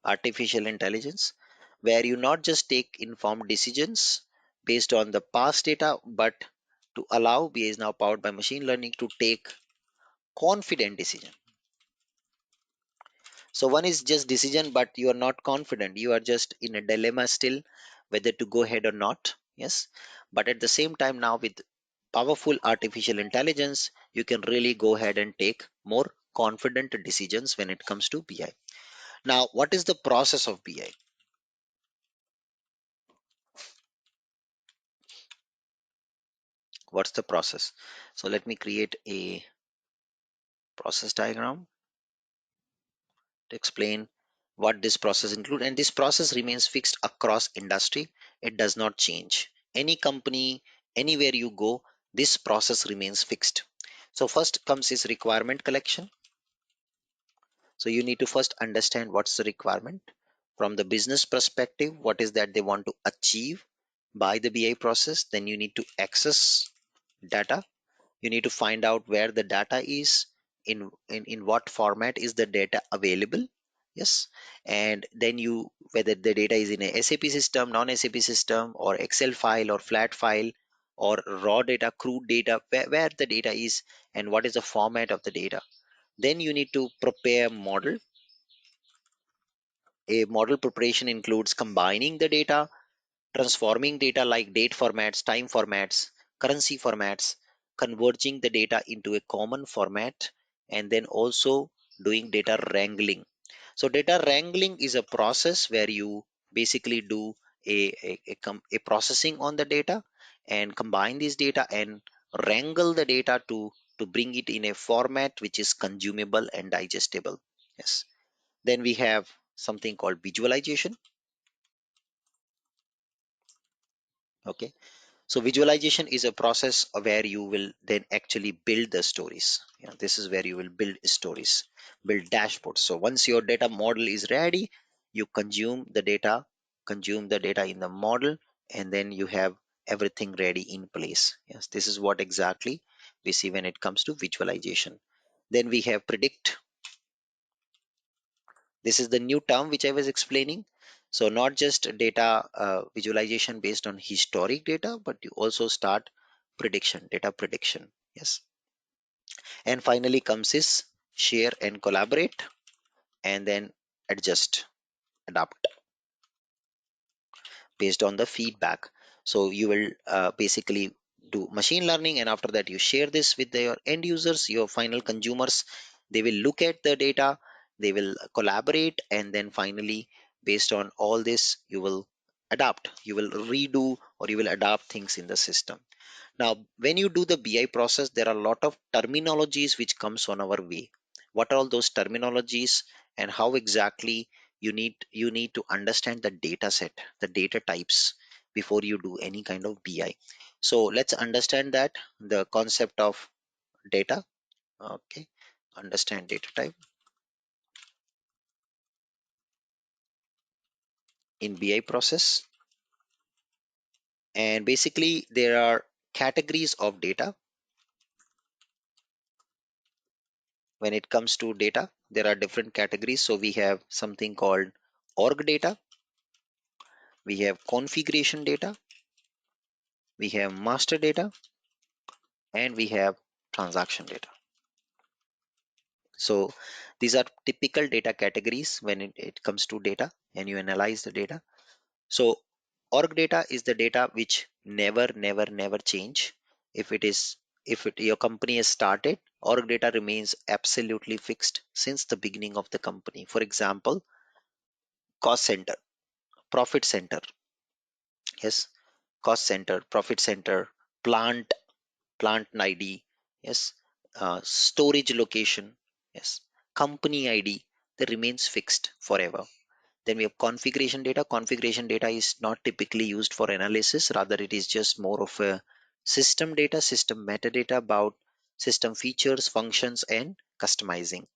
artificial intelligence, where you not just take informed decisions based on the past data, but to allow BI is now powered by machine learning to take confident decision. So one is just decision, but you are not confident. You are just in a dilemma still whether to go ahead or not. Yes. But at the same time, now with powerful artificial intelligence, you can really go ahead and take more confident decisions when it comes to BI. Now, what is the process of BI? What's the process? So let me create a process diagram to explain what this process include, and this process remains fixed across industry. It does not change. Any company, anywhere you go, this process remains fixed. So first comes is requirement collection. So you need to first understand what's the requirement from the business perspective, what is that they want to achieve by the BI process. Then you need to access data. You need to find out where the data is, in what format is the data available. Yes. And then you, whether the data is in a SAP system, non-SAP system, or Excel file, or flat file, or raw data, crude data, where the data is, and what is the format of the data. Then you need to prepare model. A model preparation includes combining the data, transforming data like date formats, time formats, currency formats, converging the data into a common format, and then also doing data wrangling. So data wrangling is a process where you basically do a processing on the data and combine this data and wrangle the data to bring it in a format which is consumable and digestible. Yes. Then we have something called visualization. Okay. So visualization is a process where you will then actually build the stories. This is where you will build stories, build dashboards. So once your data model is ready, you consume the data in the model, and then you have everything ready in place. Yes, this is what exactly we see when it comes to visualization. Then we have predict. This is the new term which I was explaining. So not just data visualization based on historic data, but you also start prediction, data prediction. Yes. And finally comes is share and collaborate, and then adjust, adapt based on the feedback. So you will basically do machine learning, and after that you share this with your end users, your final consumers. They will look at the data, they will collaborate, and then finally, based on all this, you will adapt, you will redo, or you will adapt things in the system. Now, when you do the BI process, there are a lot of terminologies which comes on our way. What are all those terminologies, and how exactly you need to understand the data set, the data types before you do any kind of BI. So let's understand that the concept of data. Okay, understand data type in BI process, and basically there are categories of data. When it comes to data, there are different categories. So we have something called org data, we have configuration data, we have master data, and we have transaction data. So these are typical data categories when it comes to data and you analyze the data. So org data is the data which never change. If your company has started, org data remains absolutely fixed since the beginning of the company. For example, cost center. profit center, yes, cost center, profit center, plant id, yes, storage location, yes, company id, that remains fixed forever. Then we have configuration data. Configuration data is not typically used for analysis, rather it is just more of a system data, system metadata about system features, functions, and customizing.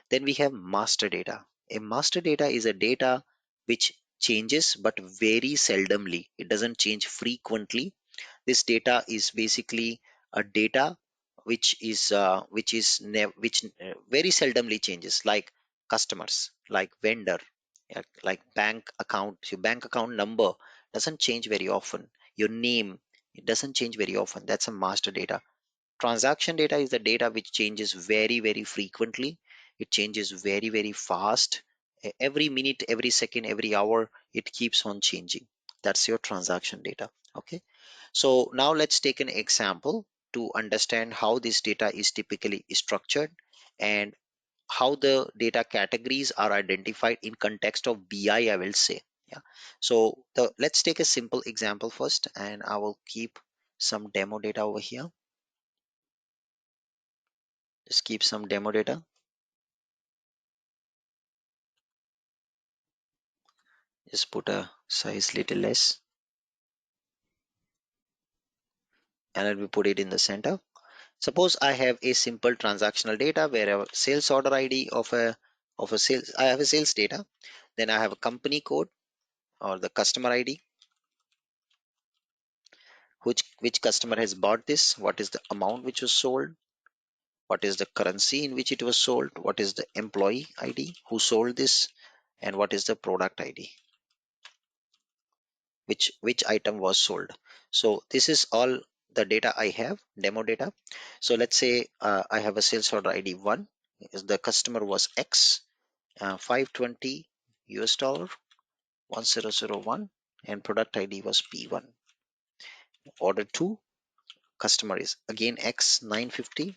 Then we have master data. A master data is a data which changes but very seldomly. It doesn't change frequently. This data is basically a data which very seldomly changes, like customers, like vendor, yeah, like bank account. Your bank account number doesn't change very often. Your name, it doesn't change very often. That's a master data. Transaction data is the data which changes very, very frequently. It changes very, very fast. Every minute, every second, every hour, it keeps on changing. That's your transaction data. Okay. So now let's take an example to understand how this data is typically structured and how the data categories are identified in context of BI, I will say. Yeah. So let's take a simple example first, and I will keep some demo data over here. Just keep some demo data. Just put a size little less, and let me put it in the center. Suppose I have a simple transactional data where a sales order ID of a sales, I have a sales data. Then I have a company code or the customer ID, which customer has bought this, what is the amount which was sold, what is the currency in which it was sold, what is the employee ID who sold this, and what is the product ID, which item was sold. So this is all the data I have, demo data. So let's say I have a sales order ID 1, is the customer was X, 520 US dollar 1001, and product ID was P1. Order 2, customer is again X, 950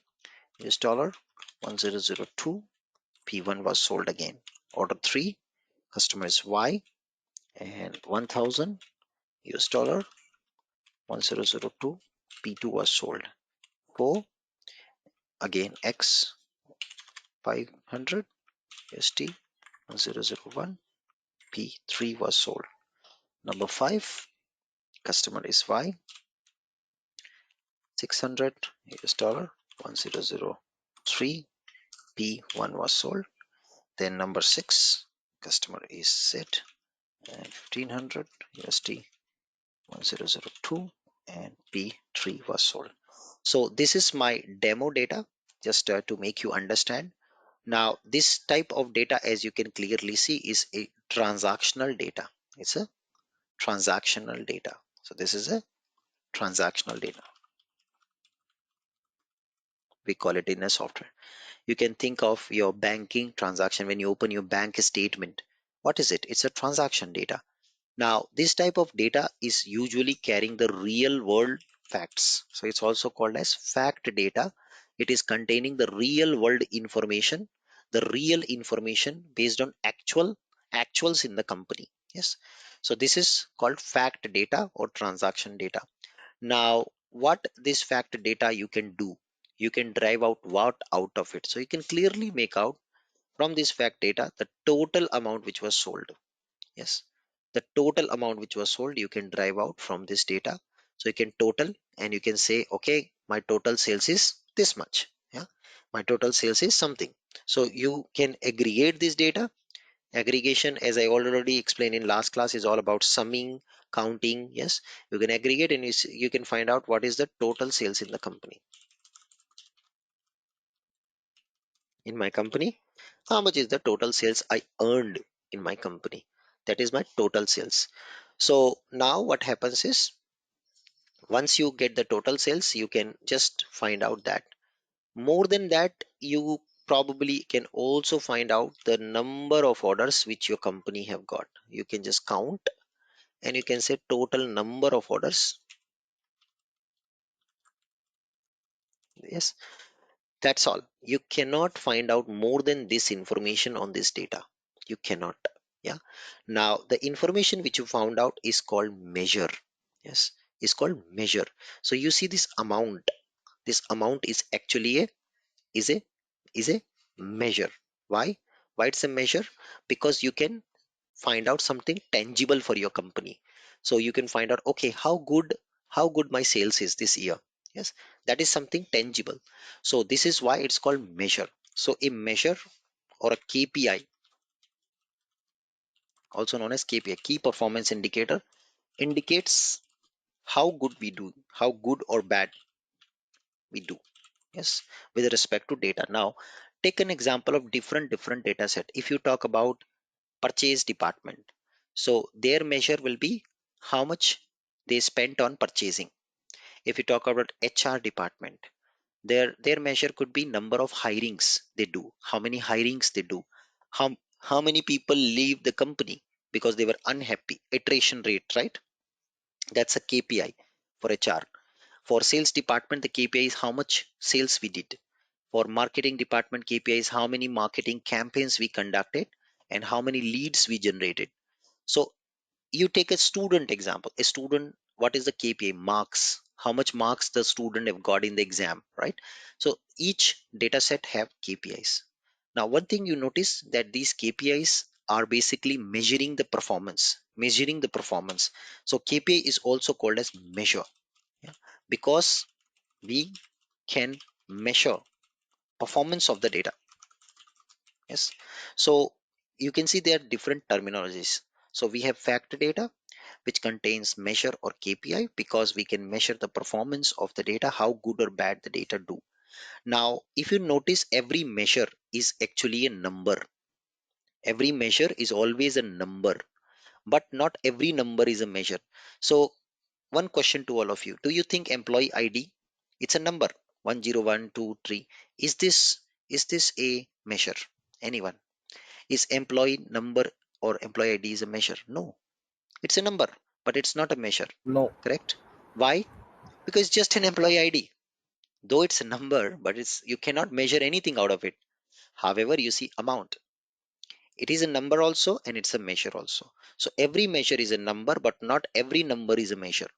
US dollar 1002, P1 was sold again. Order 3, customer is Y, and 1000 US dollar 1002, P2 was sold. 4, again X, 500 USD 1001, P3 was sold. Number 5, customer is Y, 600 US dollar 1003, P1 was sold. Then number 6, customer is Z, and 1500 USD 1002, and P3 was sold. So this is my demo data, just to make you understand. Now, this type of data, as you can clearly see, is a transactional data. It's a transactional data. So this is a transactional data. We call it in a software. You can think of your banking transaction when you open your bank statement. What is it? It's a transaction data. Now, this type of data is usually carrying the real world facts. So it's also called as fact data. It is containing the real world information, the real information based on actuals in the company. Yes. So this is called fact data or transaction data. Now, what this fact data you can do, you can drive out what out of it. So you can clearly make out from this fact data the total amount which was sold. Yes, the total amount which was sold you can drive out from this data. So you can total, and you can say, okay, my total sales is this much. Yeah, my total sales is something. So you can aggregate this data. Aggregation, as I already explained in last class, is all about summing, counting. Yes, you can aggregate, and you can find out what is the total sales in the company. In my company, how much is the total sales I earned in my company? That is my total sales. So now what happens is, once you get the total sales, you can just find out that. More than that, you probably can also find out the number of orders which your company have got. You can just count, and you can say total number of orders. Yes, that's all. You cannot find out more than this information on this data. You cannot. Yeah. Now the information which you found out is called measure. Yes, is called measure. So you see this amount. This amount is actually a is a is a measure. Why? Why it's a measure? Because you can find out something tangible for your company. So you can find out, okay, how good my sales is this year. Yes, that is something tangible. So this is why it's called measure. So a measure or a KPI, also known as KPI, key performance indicator, indicates how good we do, how good or bad we do. Yes, with respect to data. Now take an example of different data set. If you talk about purchase department, so their measure will be how much they spent on purchasing. If you talk about HR department, their measure could be number of hirings they do, how many hirings they do, how many people leave the company because they were unhappy, iteration rate, right? That's a KPI for HR. For sales department, the KPI is how much sales we did. For marketing department, KPI is how many marketing campaigns we conducted and how many leads we generated. So you take a student example. A student, what is the KPI? Marks. How much marks the student have got in the exam, right? So each data set have KPIs. Now, one thing you notice that these KPIs are basically measuring the performance, measuring the performance. So KPI is also called as measure, yeah, because we can measure performance of the data. Yes. So you can see there are different terminologies. So we have fact data, which contains measure or KPI, because we can measure the performance of the data, how good or bad the data do. Now, if you notice, every measure is actually a number. Every measure is always a number, but not every number is a measure. So one question to all of you: do you think employee ID, it's a number, 10123, is this a measure? Anyone? Is employee number or employee ID is a measure? No, it's a number, but it's not a measure. No. Correct? Why? Because it's just an employee ID. Though it's a number, but it's you cannot measure anything out of it. However, you see amount. It is a number also and it's a measure also. So every measure is a number, but not every number is a measure.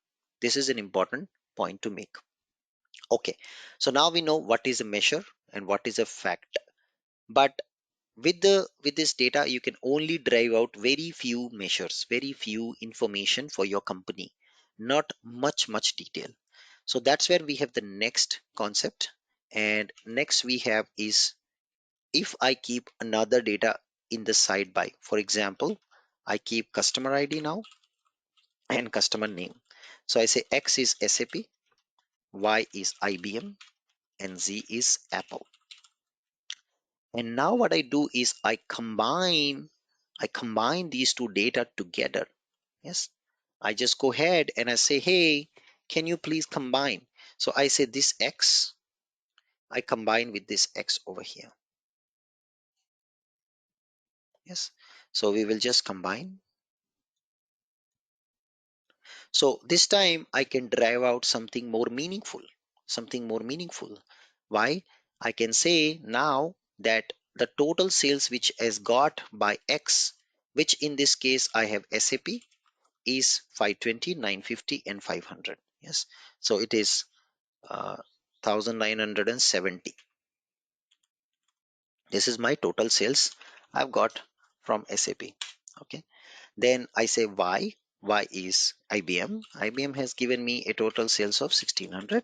This is an important point to make. Okay. So now we know what is a measure and what is a fact. But with this data, you can only drive out very few measures, very few information for your company, not much detail. So that's where we have the next concept. And next we have is, if I keep another data in the side by, for example, I keep customer ID now and customer name. So I say X is SAP, Y is IBM, and Z is Apple. And now what I do is I combine these two data together. Yes. I just go ahead and I say, hey, can you please combine? So I say this X, I combine with this X over here. Yes. So we will just combine. So this time I can drive out something more meaningful, something more meaningful. Why? I can say now that the total sales which is got by X, which in this case I have SAP, is 520, 950, and 500. Yes. So it is 1970. This is my total sales I've got from SAP. Okay. Then I say Y. Y is IBM. IBM has given me a total sales of 1600.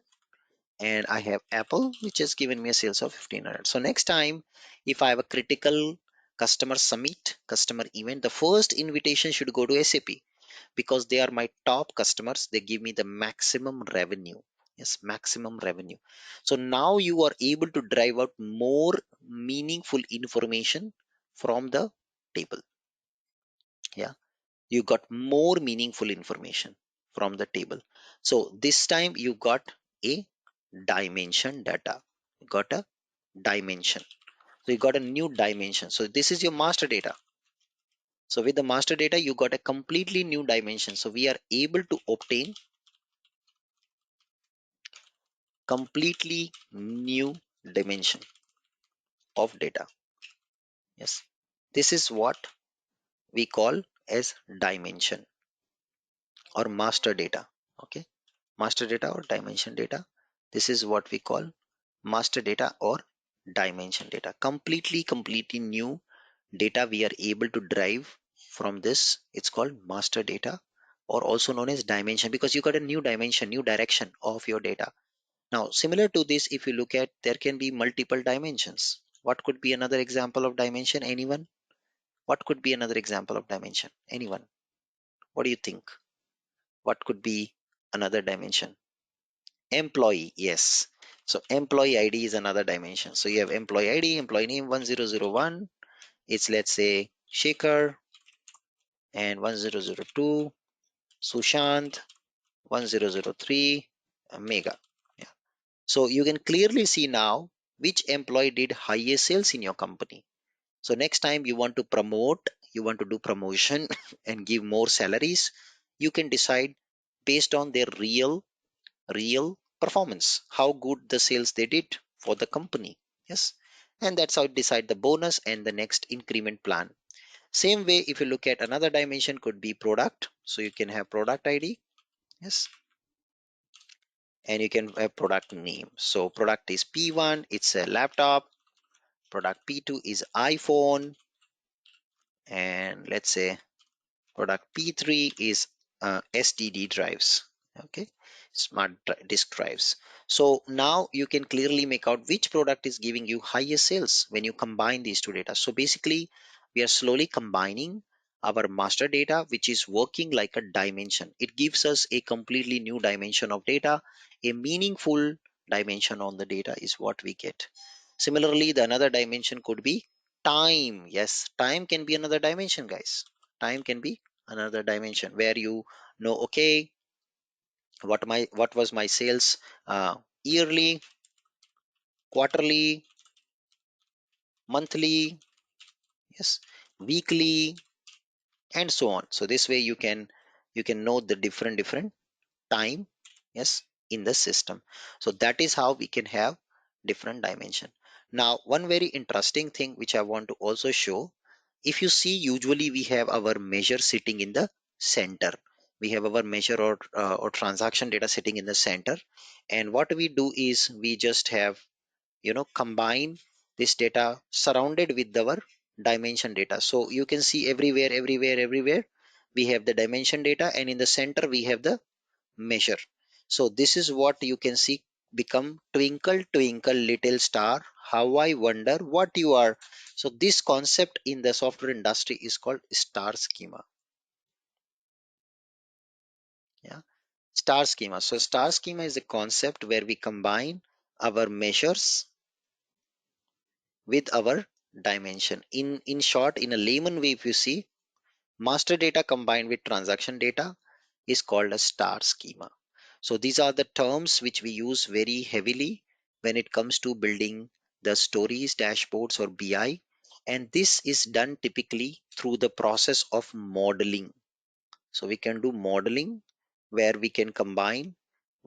And I have Apple, which has given me a sales of 1500. So next time, if I have a critical customer summit, customer event, the first invitation should go to SAP, because they are my top customers. They give me the maximum revenue. Yes, maximum revenue. So now you are able to drive out more meaningful information from the table. Yeah, you got more meaningful information from the table. So this time you got a dimension data. You got a dimension. So you got a new dimension. So this is your master data. So with the master data, you got a completely new dimension. So we are able to obtain completely new dimension of data. Yes, this is what we call as dimension or master data. Okay, master data or dimension data. This is what we call master data or dimension data. Completely new data we are able to derive from this. It's called master data or also known as dimension, because you got a new dimension, new direction of your data. Now, similar to this, if you look at, there can be multiple dimensions. What could be another example of dimension? Anyone? What could be another example of dimension? Anyone? What do you think? What could be another dimension? Employee, yes. So employee ID is another dimension. So you have employee ID, employee name 1001. It's, let's say, Shekhar, and 1002 Sushant, 1003 Mega. Yeah. So you can clearly see now which employee did highest sales in your company. So next time you want to promote, you want to do promotion and give more salaries, you can decide based on their real performance, how good the sales they did for the company. Yes. And that's how you decide the bonus and the next increment plan. Same way, if you look at another dimension, could be product. So you can have product ID. Yes. And you can have product name. So product is P1, it's a laptop. Product P2 is iPhone. And let's say product P3 is SDD drives. Okay, disk drives. So now you can clearly make out which product is giving you highest sales when you combine these two data. So basically, we are slowly combining our master data, which is working like a dimension. It gives us a completely new dimension of data. A meaningful dimension on the data is what we get. Similarly, the another dimension could be time. Yes, time can be another dimension, guys. Time can be another dimension where you know, okay, what was my sales yearly, quarterly, monthly, yes, weekly, and so on. So this way you can know the different time, yes, in the system. So that is how we can have different dimension. Now, one very interesting thing which I want to also show, if you see, usually we have our measure sitting in the center. We have our measure or transaction data sitting in the center, and what we do is we just have, combine this data surrounded with our dimension data. So you can see everywhere we have the dimension data, and in the center we have the measure. So this is what you can see become twinkle twinkle little star, how I wonder what you are. So this concept in the software industry is called star schema. Yeah, star schema. So star schema is a concept where we combine our measures with our dimension. In short, in a layman way, if you see, master data combined with transaction data is called a star schema. So these are the terms which we use very heavily when it comes to building the stories, dashboards, or BI. And this is done typically through the process of modeling. So we can do modeling where we can combine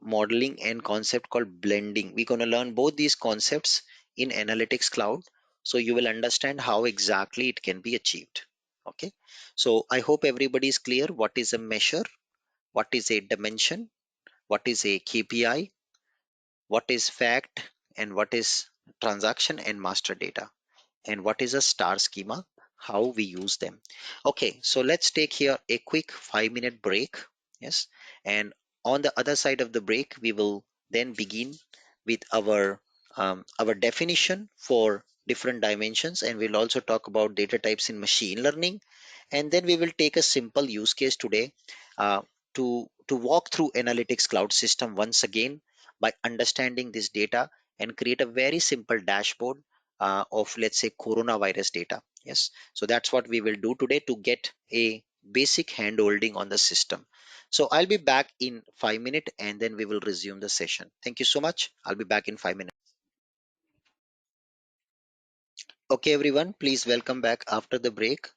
modeling and concept called blending. We're going to learn both these concepts in Analytics Cloud. So you will understand how exactly it can be achieved. Okay. So I hope everybody is clear what is a measure, what is a dimension, what is a KPI, what is fact, and what is transaction and master data, and what is a star schema, how we use them. Okay, so let's take here a quick 5-minute break. Yes, and on the other side of the break, we will then begin with our definition for different dimensions, and we'll also talk about data types in machine learning, and then we will take a simple use case today uh, to walk through Analytics Cloud System once again by understanding this data and create a very simple dashboard of, let's say, coronavirus data. Yes, so that's what we will do today to get a basic hand holding on the system. So I'll be back in 5 minutes and then we will resume the session. Thank you so much. I'll be back in 5 minutes. Okay, everyone, please welcome back after the break.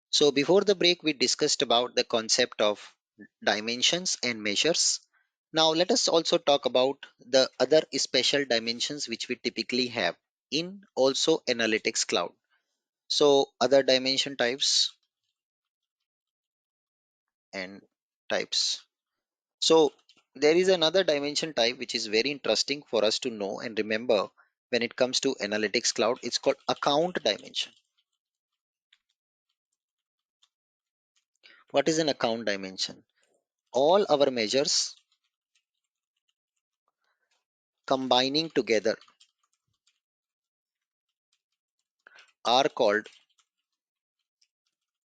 So before the break, we discussed about the concept of dimensions and measures. Now let us also talk about the other special dimensions which we typically have in also Analytics Cloud. So other dimension types. and types. So there is another dimension type which is very interesting for us to know and remember when it comes to analytics cloud. It's called account dimension. What is an account dimension? All our measures combining together are called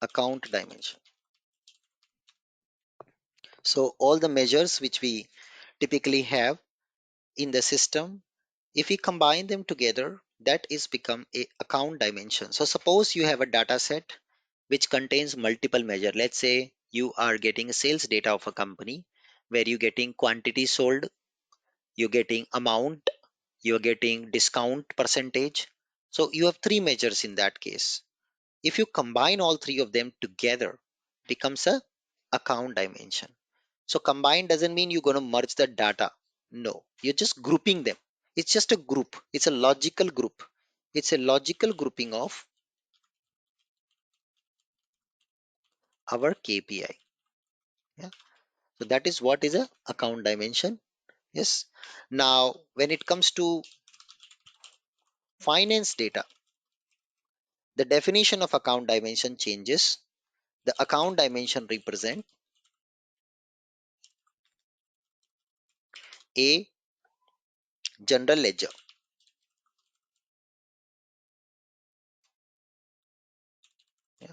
account dimension. So all the measures which we typically have in the system, if we combine them together, that is become a account dimension. So suppose you have a data set which contains multiple measure. Let's say you are getting sales data of a company where you're getting quantity sold, you're getting amount, you're getting discount percentage. So you have three measures in that case. If you combine all three of them together, becomes a account dimension. So combine doesn't mean you're going to merge the data. No, you're just grouping them. It's just a group. It's a logical group. It's a logical grouping of our KPI. Yeah. So that is what is a account dimension. Yes. Now, when it comes to finance data, the definition of account dimension changes. The account dimension represent a general ledger. Yeah.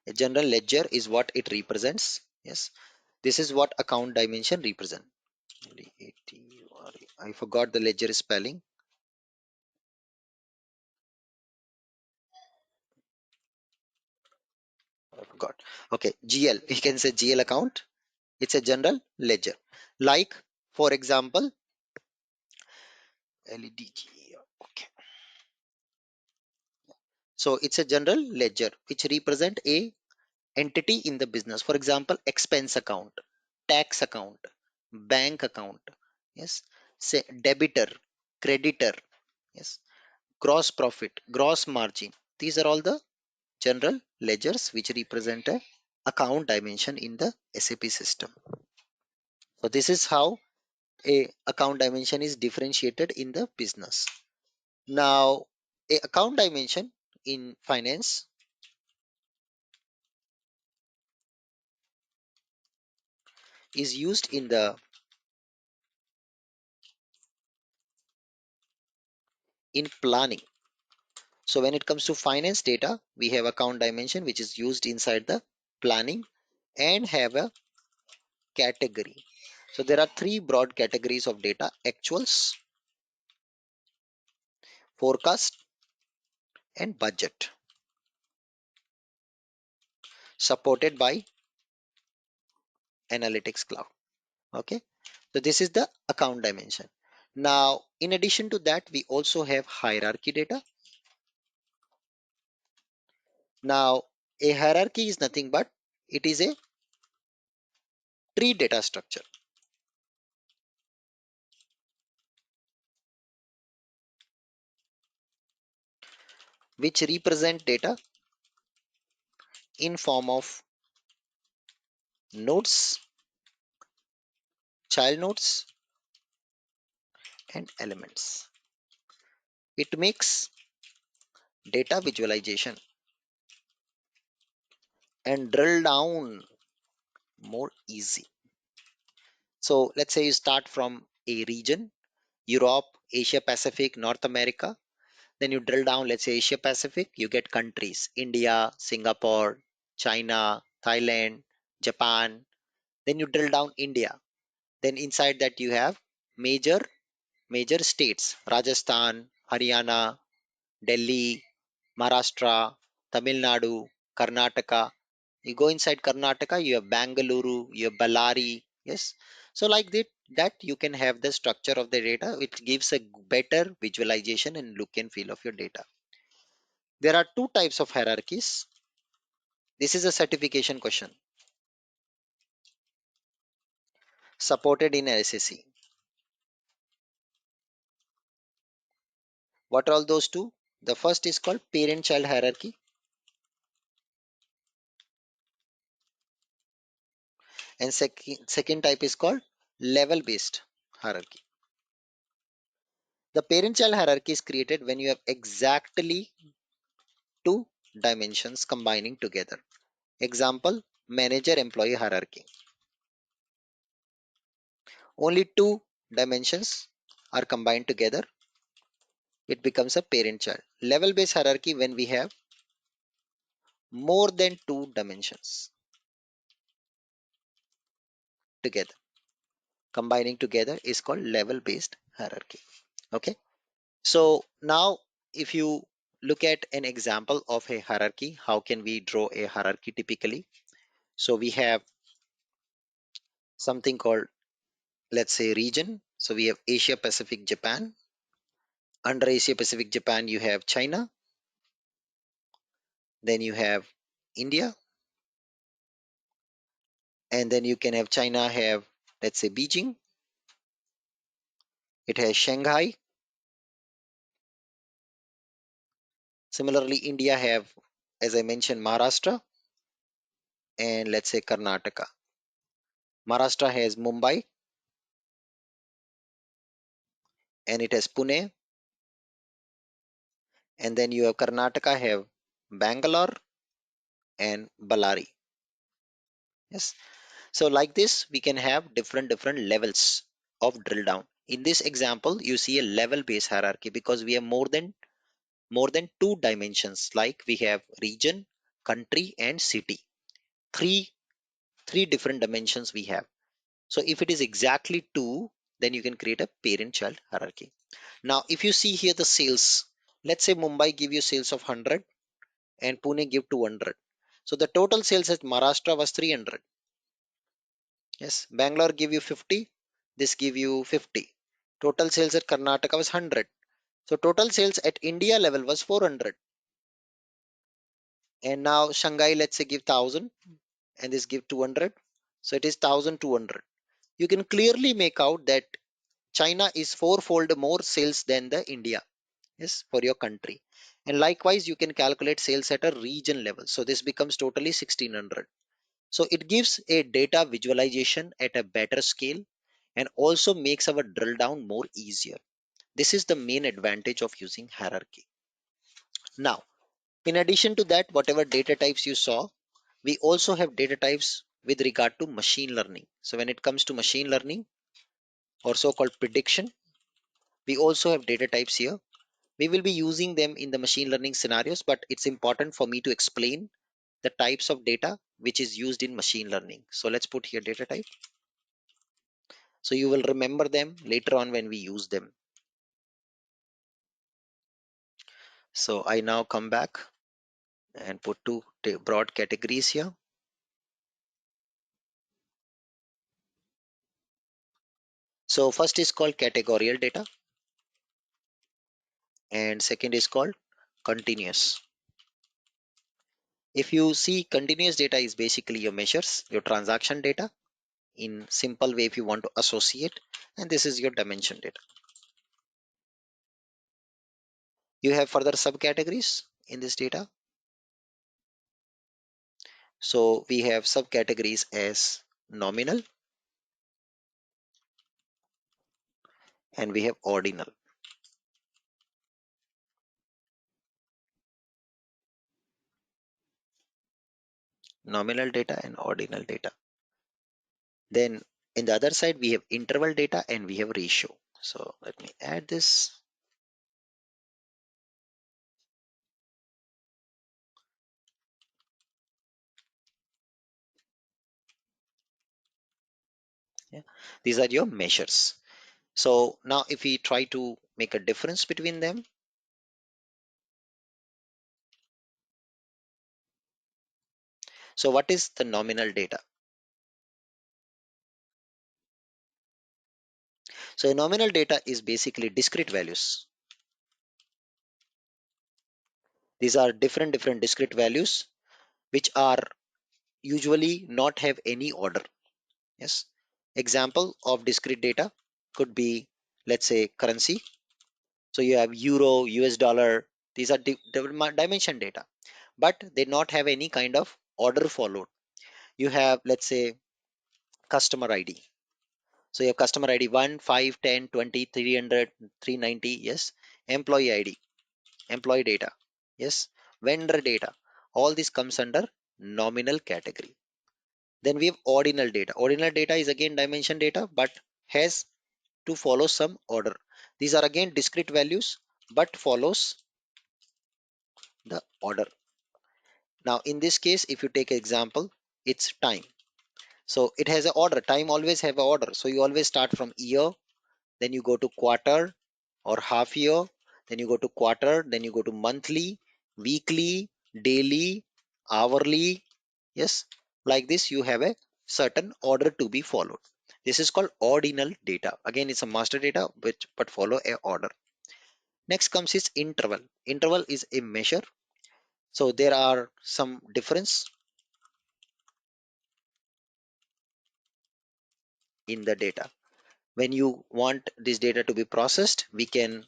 A general ledger is what it represents. Yes. This is what account dimension represent. I forgot the ledger spelling. I forgot. Okay, GL. We can say GL account. It's a general ledger. Like, for example, LEDG. Okay. So it's a general ledger which represent a entity in the business. For example, expense account, tax account, bank account. Yes. Say debitor, creditor. Yes. Gross profit, gross margin. These are all the general ledgers which represent a account dimension in the SAP system. So this is how a account dimension is differentiated in the business. Now, a account dimension in finance is used in planning. So when it comes to finance data, we have account dimension which is used inside the planning and have a category. So there are three broad categories of data: actuals, forecast, and budget, supported by analytics cloud. Okay, so this is the account dimension. Now, in addition to that, we also have hierarchy data. Now, a hierarchy is nothing but it is a tree data structure which represent data in form of nodes, child nodes, and elements. It makes data visualization and drill down more easy. So let's say you start from a region, Europe, Asia Pacific, North America. Then you drill down, let's say Asia Pacific, you get countries: India, Singapore, China, Thailand, Japan. Then you drill down India. Then inside that you have major major states: Rajasthan, Haryana, Delhi, Maharashtra, Tamil Nadu, Karnataka. You go inside Karnataka, you have Bangalore, you have Ballari. Yes. So like that you can have the structure of the data, which gives a better visualization and look and feel of your data. There are two types of hierarchies. This is a certification question supported in SSC. What are all those two? The first is called parent-child hierarchy, and second type is called level-based hierarchy. The parent-child hierarchy is created when you have exactly two dimensions combining together. Example, manager-employee hierarchy. Only two dimensions are combined together, it becomes a parent-child. Level-based hierarchy when we have more than two dimensions together. Combining together is called level-based hierarchy. Okay. So now if you look at an example of a hierarchy, how can we draw a hierarchy typically? So we have something called, let's say, region. So we have Asia Pacific Japan. Under Asia Pacific Japan you have China, then you have India, and then you can have China have, let's say, Beijing, it has Shanghai. Similarly, India have, as I mentioned, Maharashtra and let's say Karnataka. Maharashtra has Mumbai and it has Pune, and then you have Karnataka have Bangalore and Ballari. Yes. So like this, we can have different levels of drill down. In this example, you see a level-based hierarchy because we have more than two dimensions. Like we have region, country, and city. Three three different dimensions we have. So if it is exactly two, then you can create a parent-child hierarchy. Now, if you see here the sales, let's say Mumbai give you sales of 100 and Pune give 200. So the total sales at Maharashtra was 300. Yes, Bangalore give you 50. This give you 50. Total sales at Karnataka was 100. So total sales at India level was 400. And now Shanghai, let's say, give 1000 and this give 200. So it is 1200. You can clearly make out that China is fourfold more sales than the India. Yes, for your country. And likewise, you can calculate sales at a region level. So this becomes totally 1600. So it gives a data visualization at a better scale and also makes our drill down more easier. This is the main advantage of using hierarchy. Now, in addition to that, whatever data types you saw, we also have data types with regard to machine learning. So when it comes to machine learning or so-called prediction, we also have data types here. We will be using them in the machine learning scenarios, but it's important for me to explain the types of data which is used in machine learning. So let's put here data type. So you will remember them later on when we use them. So I now come back and put two broad categories here. So first is called categorical data and second is called continuous. If you see, continuous data is basically your measures, your transaction data in simple way if you want to associate, and this is your dimension data. You have further subcategories in this data. So we have subcategories as nominal and we have ordinal. Nominal data and ordinal data. Then in the other side, we have interval data and we have ratio. So let me add this. Yeah. These are your measures. So now if we try to make a difference between them, so what is the nominal data? So nominal data is basically discrete values. These are different discrete values which are usually not have any order. Yes. Example of discrete data could be, let's say, currency. So you have euro, US dollar, These are dimension data, but they not have any kind of order followed. You have, let's say, customer ID. So you have customer ID 1, 5, 10, 20, 300, 390. Yes. Employee ID, employee data. Yes. Vendor data. All this comes under nominal category. Then we have ordinal data. Ordinal data is again dimension data, but has to follow some order. These are again discrete values, but follows the order. Now, in this case, if you take example, it's time. So it has an order. Time always have an order. So you always start from year, then you go to quarter or half year, then you go to quarter, then you go to monthly, weekly, daily, hourly. Yes, like this, you have a certain order to be followed. This is called ordinal data. Again, it's a master data which but follow a order. Next comes is interval. Interval is a measure. So there are some difference in the data. When you want this data to be processed, we can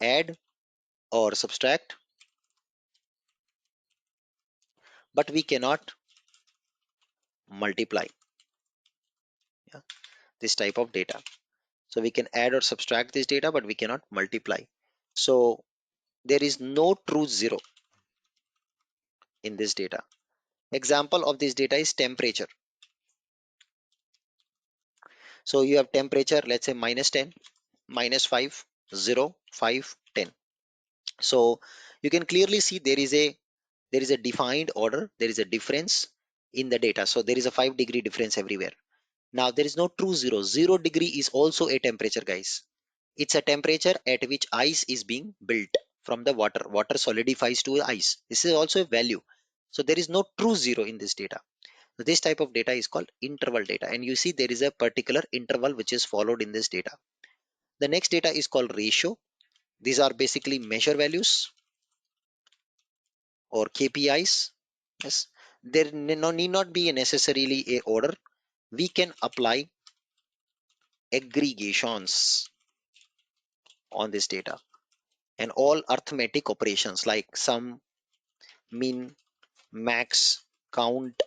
add or subtract, but we cannot multiply, yeah, this type of data. So we can add or subtract this data, but we cannot multiply. So there is no true zero in this data. Example of this data is temperature. So you have temperature, let's say -10, -5, 0, 5, 10. So you can clearly see there is a defined order, there is a difference in the data. So there is a 5-degree difference everywhere. Now there is no true zero. 0 degree is also a temperature, guys. It's a temperature at which ice is being built from the water. Water solidifies to ice. This is also a value. So there is no true zero in this data. So this type of data is called interval data. And you see there is a particular interval which is followed in this data. The next data is called ratio. These are basically measure values or KPIs. Yes. There need not be necessarily a order. We can apply aggregations on this data and all arithmetic operations like sum, min, max, count,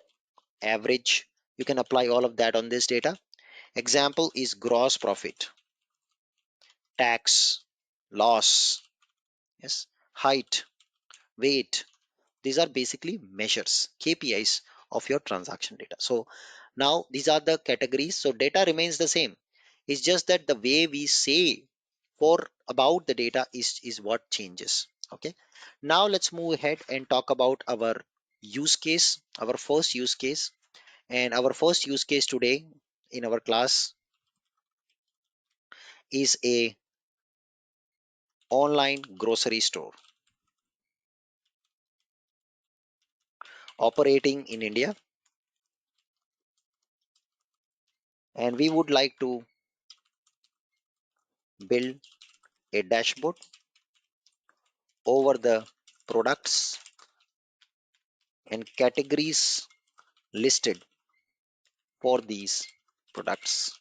average. You can apply all of that on this data. Example is gross profit, tax, loss, yes, height, weight. These are basically measures, KPIs of your transaction data. So now these are the categories. So data remains the same. It's just that the way we say for about the data is what changes. Okay. Now let's move ahead and talk about our use case, our first use case. And our first use case today in our class is a online grocery store operating in India. And we would like to build a dashboard over the products and categories listed for these products.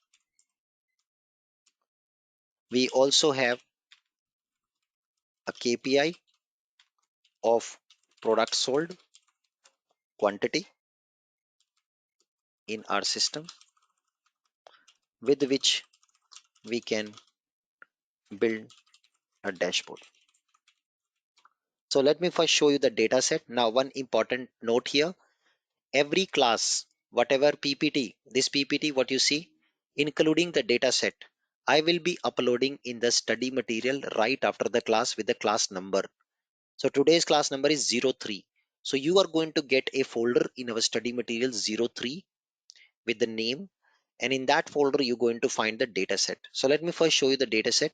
We also have a KPI of products sold quantity in our system with which we can build a dashboard. So let me first show you the data set. Now one important note here, every class, whatever PPT, this PPT what you see, including the data set, I will be uploading in the study material right after the class with the class number. So today's class number is 03. So you are going to get a folder in our study material 03 with the name, and in that folder you're going to find the data set. So let me first show you the data set.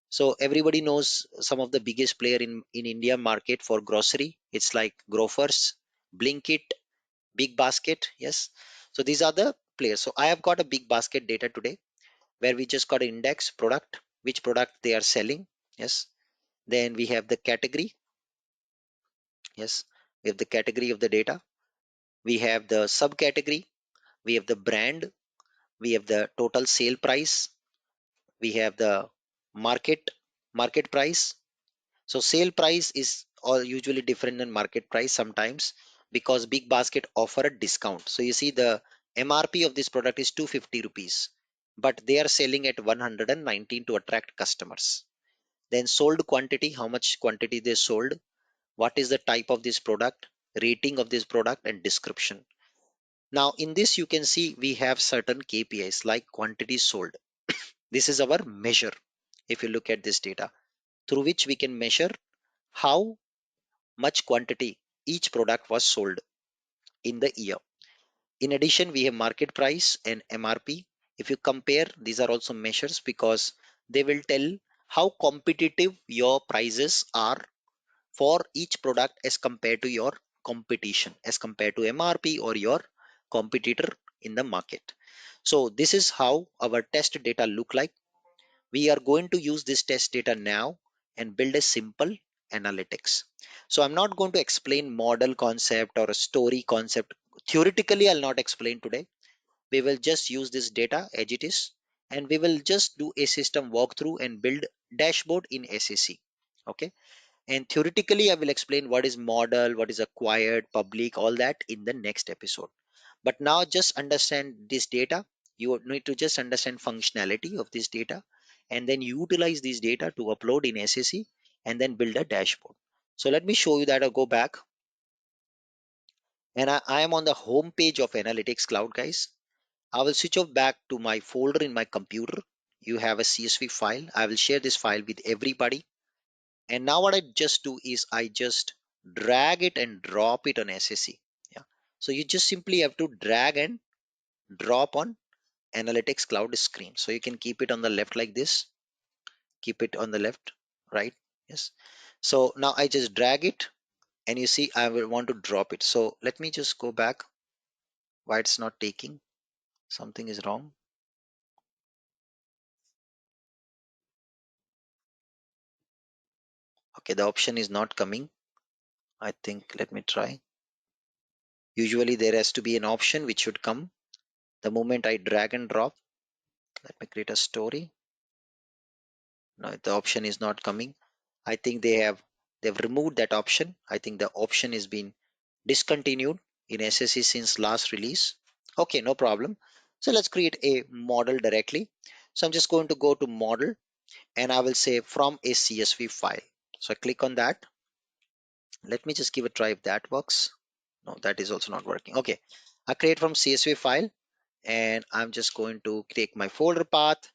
So everybody knows some of the biggest player in India market for grocery. It's like Grofers, Blinkit, Big Basket. Yes. So these are the players. So I have got a big basket data today where we just got an index product, which product they are selling. Yes. Then we have the category. Yes. We have the category of the data. We have the subcategory. We have the brand. We have the total sale price. We have the market market price. So sale price is all usually different than market price sometimes, because big basket offer a discount. So you see the MRP of this product is 250 rupees, but they are selling at 119 to attract customers. Then sold quantity, how much quantity they sold, what is the type of this product, rating of this product, and description. Now in this you can see we have certain KPIs like quantity sold. This is our measure. If you look at this data, through which we can measure how much quantity each product was sold in the year. In addition, we have market price and MRP. If you compare, these are also measures because they will tell how competitive your prices are for each product as compared to your competition, as compared to MRP or your competitor in the market. So this is how our test data look like. We are going to use this test data now and build a simple analytics. So I'm not going to explain model concept or a story concept. Theoretically, I'll not explain today. We will just use this data as it is, and we will just do a system walkthrough and build dashboard in SAC. Okay. And theoretically, I will explain what is model, what is acquired, public, all that in the next episode. But now just understand this data. You need to just understand functionality of this data and then utilize this data to upload in SAC and then build a dashboard. So let me show you that. I'll go back and I am on the home page of Analytics Cloud, guys. I will switch off back to my folder in my computer. You have a CSV file. I will share this file with everybody. And now what I just do is I just drag it and drop it on SAC. Yeah. So you just simply have to drag and drop on Analytics Cloud screen. So you can keep it on the left like this, keep it on the left, right? Yes. So now I just drag it and you see I will want to drop it. So let me just go back. Why it's not taking? Something is wrong. Okay, the option is not coming. I think let me try. Usually there has to be an option which should come the moment I drag and drop. Let me create a story. No, the option is not coming. I think they've removed that option. I think the option is been discontinued in SSE since last release. Okay, no problem. So let's create a model directly. So I'm just going to go to model and I will say from a CSV file. So I click on that. Let me just give a try if that works. No, that is also not working. Okay, I create from CSV file and I'm just going to take my folder path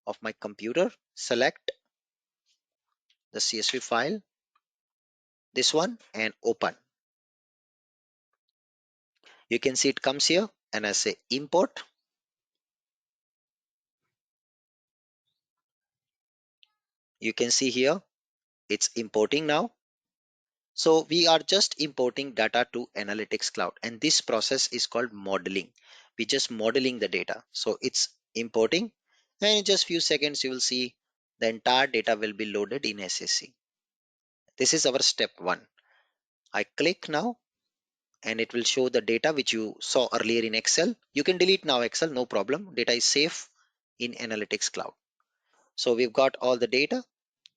of my computer, select the CSV file, this one, and open. You can see it comes here and I say import. You can see here it's importing now. So we are just importing data to Analytics Cloud and this process is called modeling. We just modeling the data. So it's importing and in just few seconds you will see the entire data will be loaded in SAC. This is our step one. I click now and it will show the data which you saw earlier in Excel. You can delete now Excel, no problem. Data is safe in Analytics Cloud. So we've got all the data.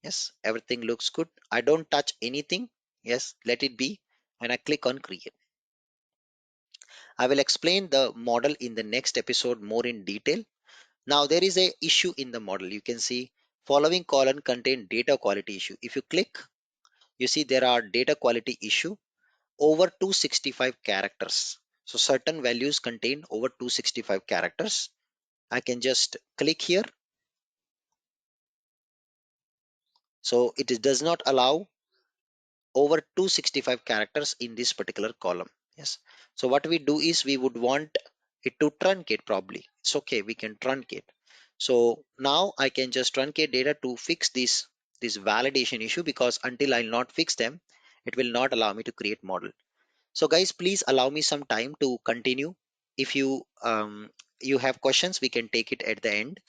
Yes, everything looks good. I don't touch anything. Yes, let it be. And I click on create. I will explain the model in the next episode more in detail. Now there is a issue in the model. You can see following column contain data quality issue. If you click, you see there are data quality issue over 265 characters. So certain values contain over 265 characters. I can just click here. So it does not allow over 265 characters in this particular column. Yes. So what we do is we would want it to truncate probably. It's okay. We can truncate. So now I can just truncate data to fix this validation issue because until I'll not fix them, it will not allow me to create model. So guys, please allow me some time to continue. If you have questions, we can take it at the end.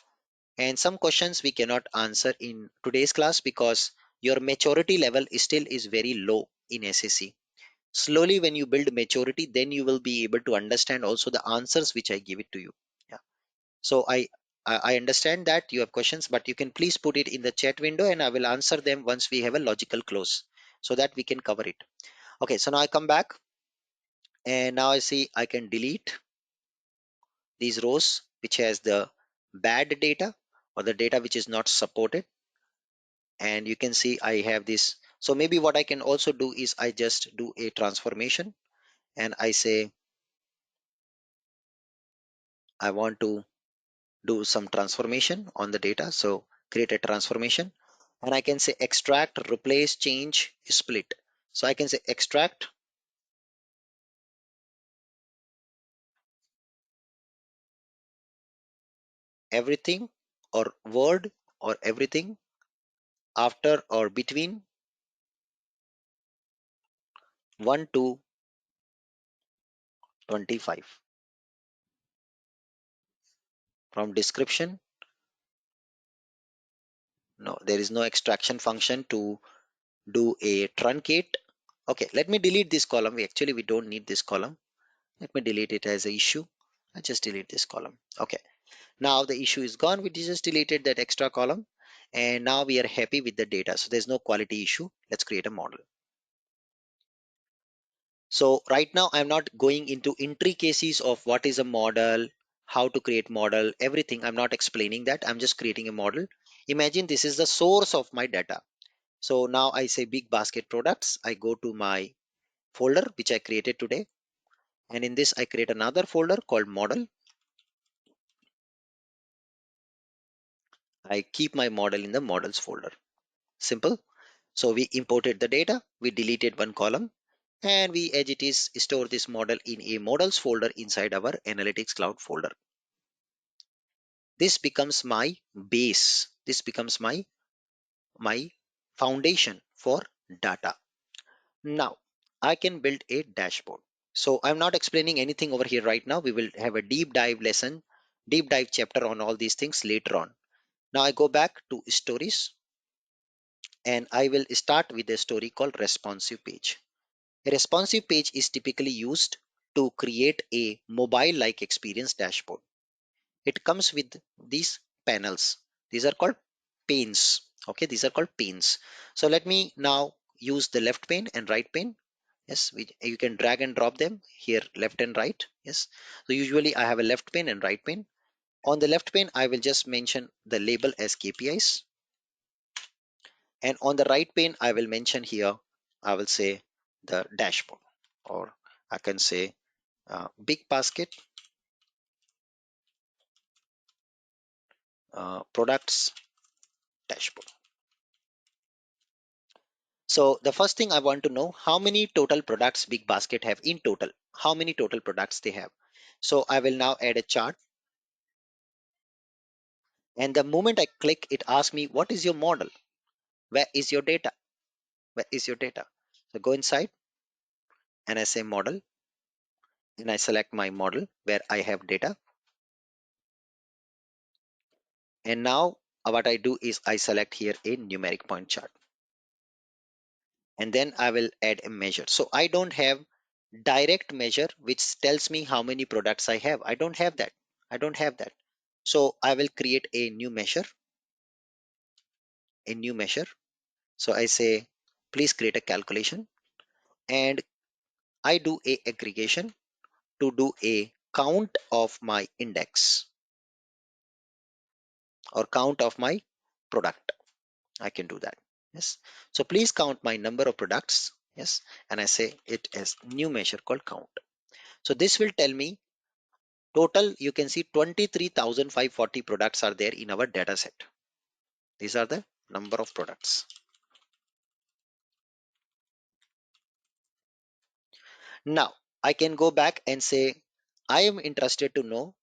And some questions we cannot answer in today's class because your maturity level is still is very low in SAC. Slowly, when you build maturity, then you will be able to understand also the answers which I give it to you. Yeah. So I understand that you have questions, but you can please put it in the chat window and I will answer them once we have a logical close so that we can cover it. Okay, so now I come back and now I see I can delete these rows which has the bad data or the data which is not supported. And you can see I have this. So maybe what I can also do is I just do a transformation and I say I want to do some transformation on the data. So create a transformation and I can say extract, replace, change, split. So I can say extract everything or word or everything after or between 1 to 25 from description. No, there is no extraction function to do a truncate. Okay, let me delete this column. We don't need this column. Let me delete it as an issue. I just delete this column. Okay, now the issue is gone. We just deleted that extra column and now we are happy with the data. So there's no quality issue. Let's create a model. So right now I'm not going into intricacies of what is a model, how to create model, everything. I'm not explaining that. I'm just creating a model. Imagine this is the source of my data. So now I say big basket products. I go to my folder which I created today. And in this I create another folder called model. I keep my model in the models folder. Simple. So we imported the data, we deleted one column, and we as it is store this model in a models folder inside our analytics cloud folder. This becomes my base. This becomes my foundation for data. Now I can build a dashboard. So I'm not explaining anything over here right now. We will have a deep dive lesson, deep dive chapter on all these things later on. Now I go back to stories and I will start with a story called responsive page. A responsive page is typically used to create a mobile-like experience dashboard. It comes with these panels. These are called panes. Okay, these are called panes. So let me now use the left pane and right pane. Yes, you can drag and drop them here, left and right. Yes. So usually I have a left pane and right pane. On the left pane, I will just mention the label as KPIs. And on the right pane, I will mention here, I will say the dashboard, or I can say big basket products dashboard. So the first thing I want to know, how many total products big basket have in total, how many total products they have. So I will now add a chart, and the moment I click, it asks me, what is your model? Where is your data? Where is your data? So go inside and I say model, and I select my model where I have data. And now what I do is I select here a numeric point chart, and then I will add a measure. So I don't have direct measure which tells me how many products I have. I don't have that. I don't have that. So I will create a new measure, a new measure. So I say, please create a calculation, and I do a aggregation to do a count of my index or count of my product. I can do that. Yes. So please count my number of products. Yes. And I say it as new measure called count. So this will tell me total. You can see 23,540 products are there in our data set. These are the number of products. Now I can go back and say, I am interested to know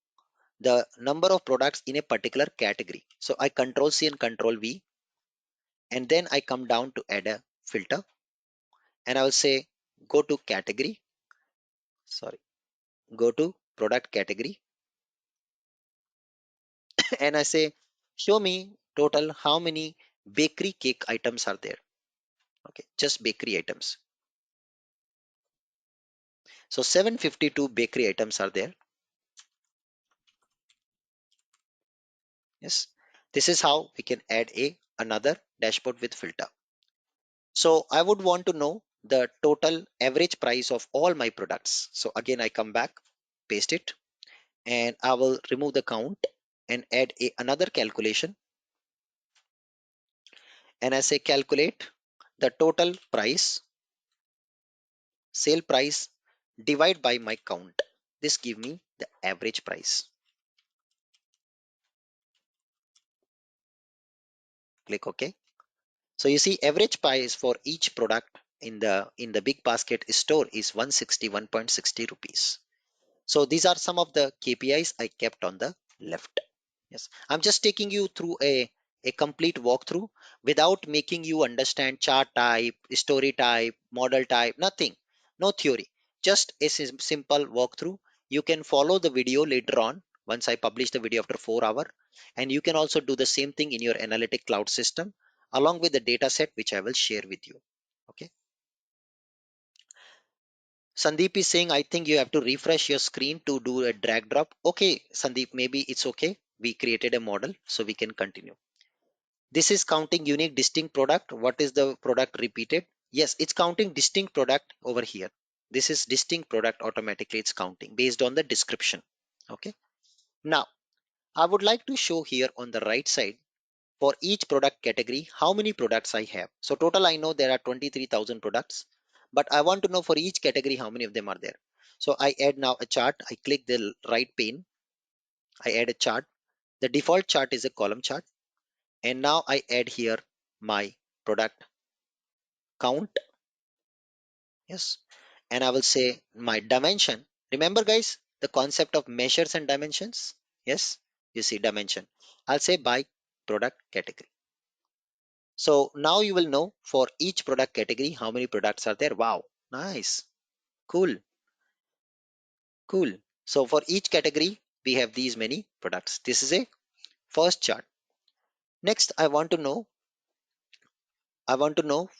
the number of products in a particular category. So I control C and control V, and then I come down to add a filter, and I will say, go to category, sorry, go to product category, and I say, show me total how many bakery cake items are there. Okay, just bakery items. So 752 bakery items are there. Yes, this is how we can add another dashboard with filter. So I would want to know the total average price of all my products. So again, I come back, paste it, and I will remove the count and add another calculation. And I say calculate the total price, sale price, divide by my count. This give me the average price. Click OK. So you see average price for each product in the big basket store is 161.60 rupees. So these are some of the KPIs I kept on the left. Yes, I'm just taking you through a complete walkthrough without making you understand chart type, story type, model type, nothing. No theory. Just a simple walkthrough. You can follow the video later on once I publish the video after 4 hours. And you can also do the same thing in your analytic cloud system along with the data set which I will share with you. Okay. Sandeep is saying, I think you have to refresh your screen to do a drag drop. Okay, Sandeep, maybe it's okay. We created a model, so we can continue. This is counting unique distinct product. What is the product repeated? Yes, it's counting distinct product over here. This is distinct product automatically it's counting based on the description. Okay. Now, I would like to show here on the right side for each product category how many products I have. So total I know there are 23,000 products, but I want to know for each category how many of them are there. So I add now a chart. I click the right pane. I add a chart. The default chart is a column chart. And now I add here my product count. Yes. And I will say my dimension. Remember guys, the concept of measures and dimensions. Yes. You see dimension. I'll say by product category. So now you will know for each product category how many products are there. Wow, nice, cool, cool. So for each category, we have these many products. This is a first chart. Next, I want to know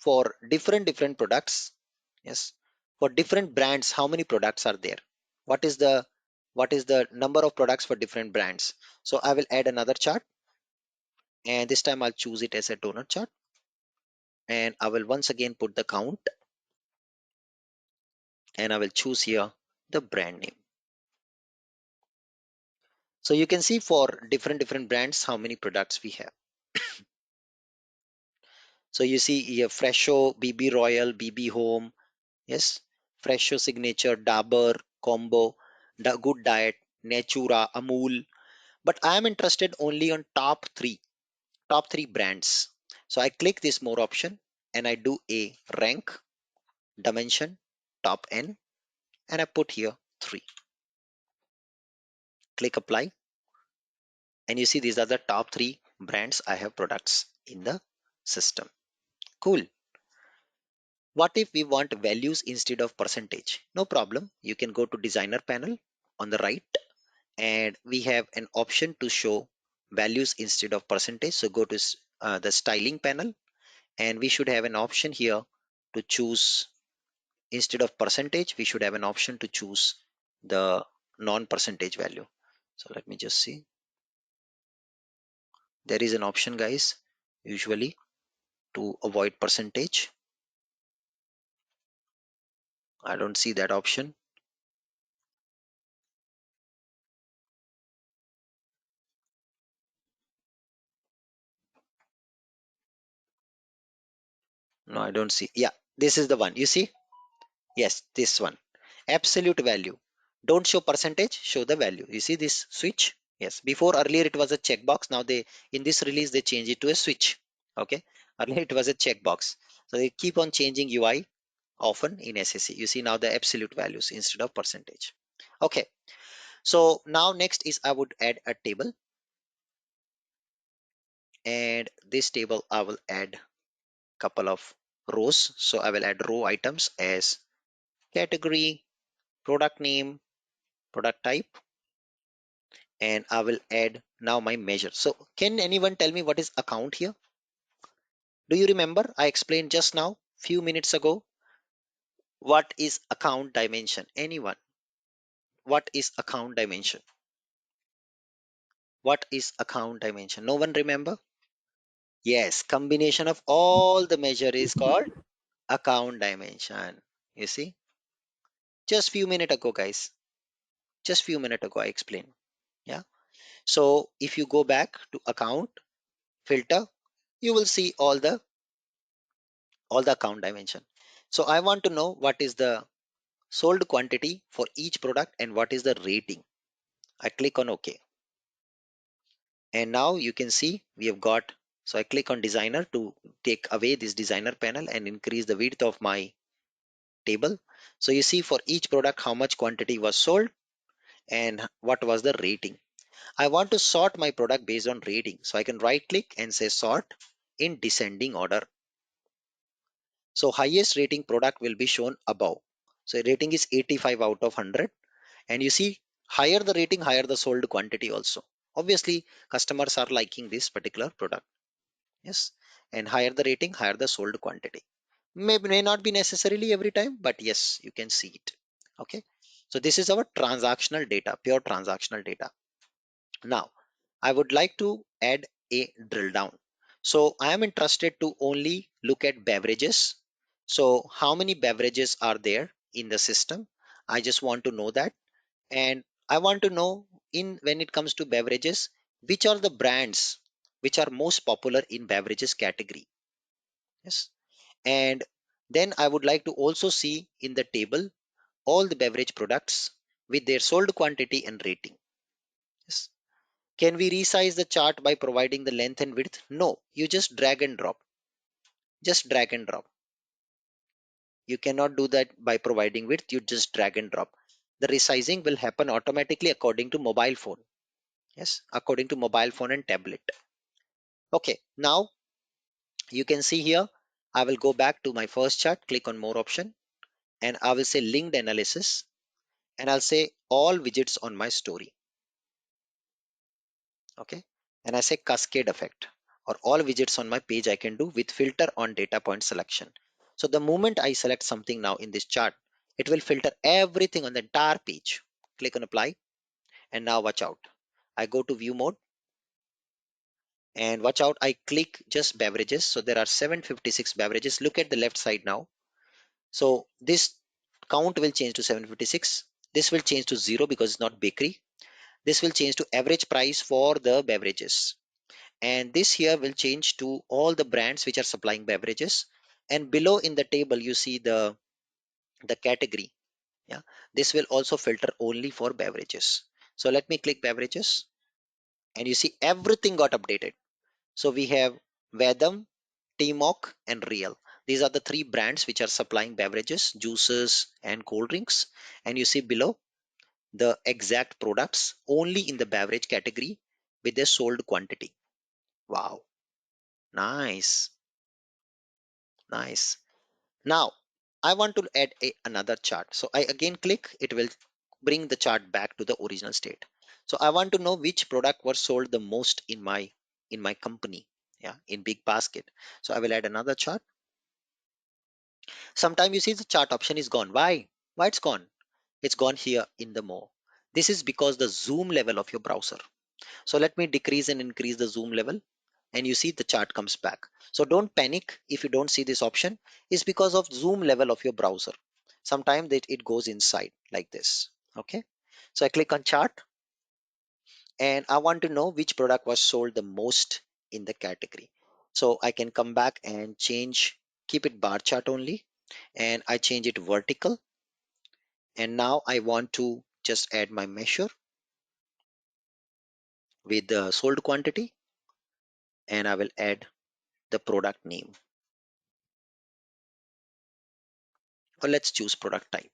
for different products. Yes, for different brands, how many products are there? What is the what is the number of products for different brands? So I will add another chart, and this time I'll choose it as a donut chart, and I will once again put the count, and I will choose here the brand name. So you can see for different brands how many products we have. So you see here Fresho, BB Royal, BB Home, yes, Fresho Signature, Dabur, Combo, Good Diet, Natura, Amul. But I am interested only on top three brands. So I click this more option and I do a rank, dimension, top N, and I put here 3. Click apply, and you see these are the top 3 brands I have products in the system. Cool. What if we want values instead of percentage? No problem. You can go to designer panel on the right, and we have an option to show values instead of percentage. So go to the styling panel, and we should have an option here to choose instead of percentage. We should have an option to choose the non-percentage value. So let me just see. There is an option, guys, usually to avoid percentage. I don't see that option. No, I don't see. Yeah, this is the one. You see? Yes, this one. Absolute value. Don't show percentage, show the value. You see this switch? Yes. Before earlier it was a checkbox. Now they in this release they change it to a switch. Okay. Earlier it was a checkbox. So they keep on changing UI often in SSE. You see now the absolute values instead of percentage. Okay. So now next is I would add a table, and this table I will add couple of rows. So I will add row items as category, product name, product type, and I will add now my measure. So can anyone tell me what is account here? Do you remember I explained just now few minutes ago what is account dimension? Anyone? What is account dimension? What is account dimension? No one remember? Yes, combination of all the measure is called account dimension. You see, just few minute ago, guys, just few minute ago I explained. Yeah. So if you go back to account filter, you will see all the account dimension. So I want to know what is the sold quantity for each product and what is the rating. I click on OK. And now you can see we have got, so I click on designer to take away this designer panel and increase the width of my table. So you see for each product how much quantity was sold and what was the rating. I want to sort my product based on rating. So I can right click and say sort in descending order. So highest rating product will be shown above. So rating is 85 out of 100. And you see higher the rating, higher the sold quantity also. Obviously, customers are liking this particular product. Yes. And higher the rating, higher the sold quantity. May not be necessarily every time, but yes, you can see it. Okay. So this is our transactional data, pure transactional data. Now, I would like to add a drill down. So I am interested to only look at beverages. So how many beverages are there in the system? I just want to know that. And I want to know in when it comes to beverages, which are the brands which are most popular in beverages category. Yes. And then I would like to also see in the table all the beverage products with their sold quantity and rating. Yes. Can we resize the chart by providing the length and width? No, you just drag and drop. Just drag and drop. You cannot do that by providing width, you just drag and drop. The resizing will happen automatically according to mobile phone. Yes, according to mobile phone and tablet. Okay, now you can see here, I will go back to my first chart, click on more option, and I will say linked analysis, and I'll say all widgets on my story. Okay, and I say cascade effect, or all widgets on my page I can do with filter on data point selection. So the moment I select something now in this chart, it will filter everything on the entire page. Click on apply, and now watch out. I go to view mode, and watch out, I click just beverages. So there are 756 beverages. Look at the left side now. So this count will change to 756. This will change to 0 because it's not bakery. This will change to average price for the beverages. And this here will change to all the brands which are supplying beverages. And below in the table, you see the category. Yeah, this will also filter only for beverages. So let me click beverages, and you see everything got updated. So we have Vedam, Timok, and Real. These are the three brands which are supplying beverages, juices, and cold drinks. And you see below the exact products only in the beverage category with their sold quantity. Wow, nice, nice. Now I want to add another chart. So I again click, it will bring the chart back to the original state. So I want to know which product was sold the most in my company. Yeah, in big basket. So I will add another chart. Sometimes you see the chart option is gone. Why it's gone? It's gone here in the more. This is because the zoom level of your browser. So let me decrease and increase the zoom level, and you see the chart comes back. So don't panic if you don't see this option. It's because of zoom level of your browser. Sometimes it goes inside like this. Okay. So I click on chart, and I want to know which product was sold the most in the category. So I can come back and change, keep it bar chart only, and I change it vertical. And now I want to just add my measure with the sold quantity, and I will add the product name, or let's choose product type.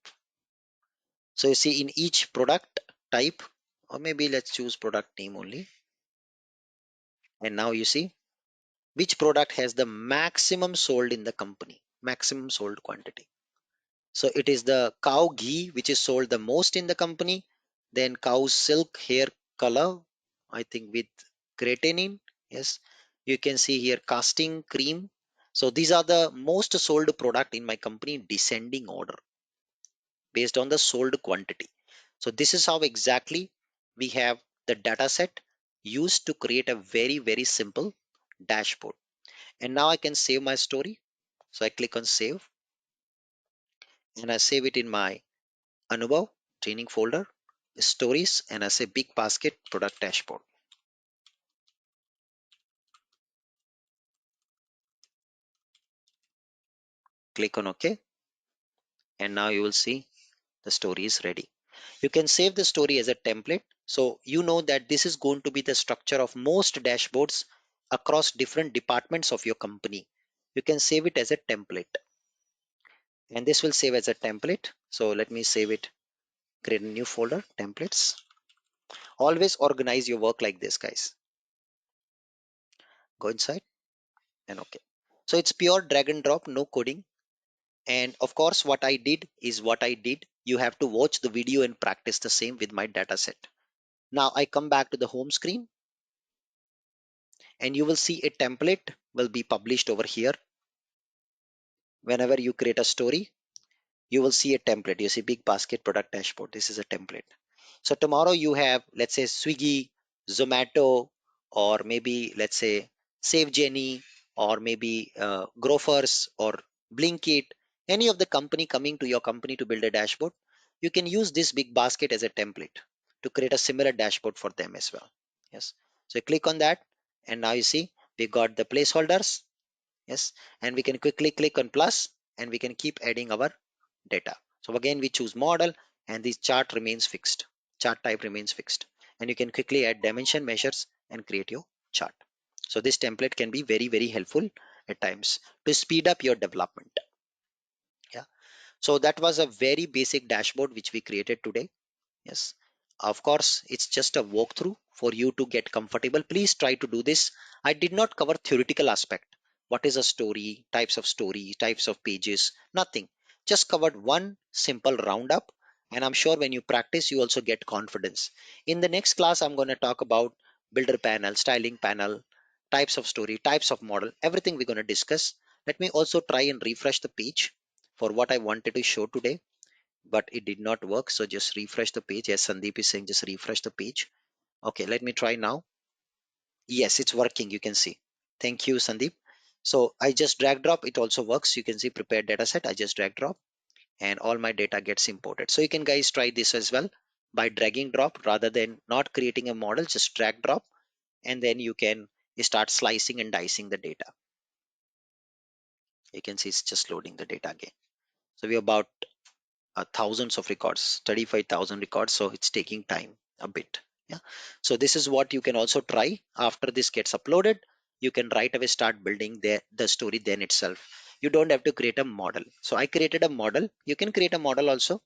So you see in each product type, or maybe let's choose product name only. And now you see which product has the maximum sold in the company, maximum sold quantity. So it is the cow ghee which is sold the most in the company, then cow silk hair color, I think with creatinine. Yes, you can see here casting cream. So these are the most sold product in my company in descending order based on the sold quantity. So this is how exactly we have the data set used to create a very, very simple dashboard. And now I can save my story. So I click on save and I save it in my Anubhav training folder, stories, and I say big basket product dashboard. Click on OK. And now you will see the story is ready. You can save the story as a template. So you know that this is going to be the structure of most dashboards across different departments of your company. You can save it as a template and this will save as a template. So let me save it, create a new folder, templates. Always organize your work like this, guys. Go inside and OK. So it's pure drag and drop, no coding. And of course, what I did is what I did. You have to watch the video and practice the same with my data set. Now I come back to the home screen and you will see a template will be published over here. Whenever you create a story, you will see a template. You see big basket product dashboard. This is a template. So tomorrow you have, let's say Swiggy, Zomato, or maybe let's say Save Jenny, or maybe Grofers or Blinkit, any of the company coming to your company to build a dashboard. You can use this big basket as a template to create a similar dashboard for them as well. Yes. So you click on that and now you see we got the placeholders. Yes. And we can quickly click on plus and we can keep adding our data. So again, we choose model and the chart remains fixed. Chart type remains fixed. And you can quickly add dimension measures and create your chart. So this template can be very, very helpful at times to speed up your development. Yeah. So that was a very basic dashboard which we created today. Yes. Of course, it's just a walkthrough for you to get comfortable. Please try to do this. I did not cover theoretical aspect. What is a story, types of pages, nothing. Just covered one simple roundup. And I'm sure when you practice, you also get confidence. In the next class, I'm going to talk about builder panel, styling panel, types of story, types of model, everything we're going to discuss. Let me also try and refresh the page for what I wanted to show today, but it did not work. So just refresh the page. As Sandeep is saying, just refresh the page. Okay, let me try now. Yes, it's working. You can see. Thank you, Sandeep. So I just drag drop. It also works. You can see prepared data set. I just drag drop and all my data gets imported. So you can guys try this as well by dragging drop rather than not creating a model. Just drag drop and then you can start slicing and dicing the data. You can see it's just loading the data again. So we about thousands of records, 35,000 records. So it's taking time a bit. Yeah. So this is what you can also try after this gets uploaded. You can right away start building the story then itself. You don't have to create a model. So I created a model. You can create a model also,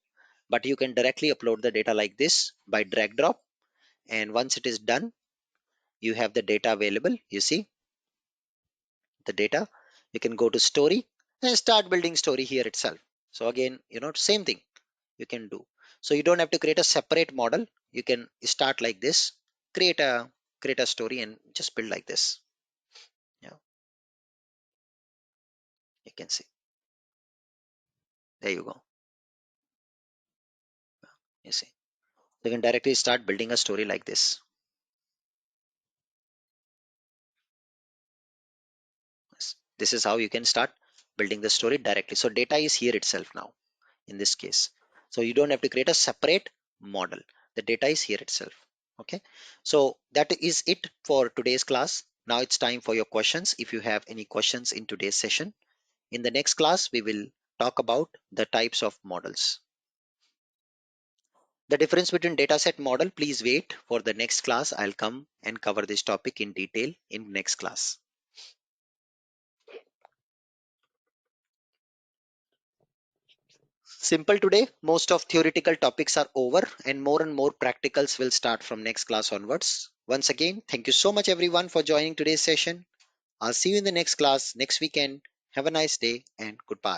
but you can directly upload the data like this by drag drop. And once it is done, you have the data available. You see the data. You can go to story and start building story here itself. So again, same thing you can do. So you don't have to create a separate model. You can start like this, create a story and just build like this. Yeah, you can see. There you go. You see. You can directly start building a story like this. Yes. This is how you can start building the story directly. So data is here itself now in this case. So you don't have to create a separate model. The data is here itself. Okay. So that is it for today's class. Now it's time for your questions. If you have any questions in today's session, in the next class, we will talk about the types of models. The difference between dataset model, please wait for the next class. I'll come and cover this topic in detail in next class. Simple today. Most of theoretical topics are over and more practicals will start from next class onwards. Once again, thank you so much everyone for joining today's session. I'll see you in the next class next weekend. Have a nice day and goodbye.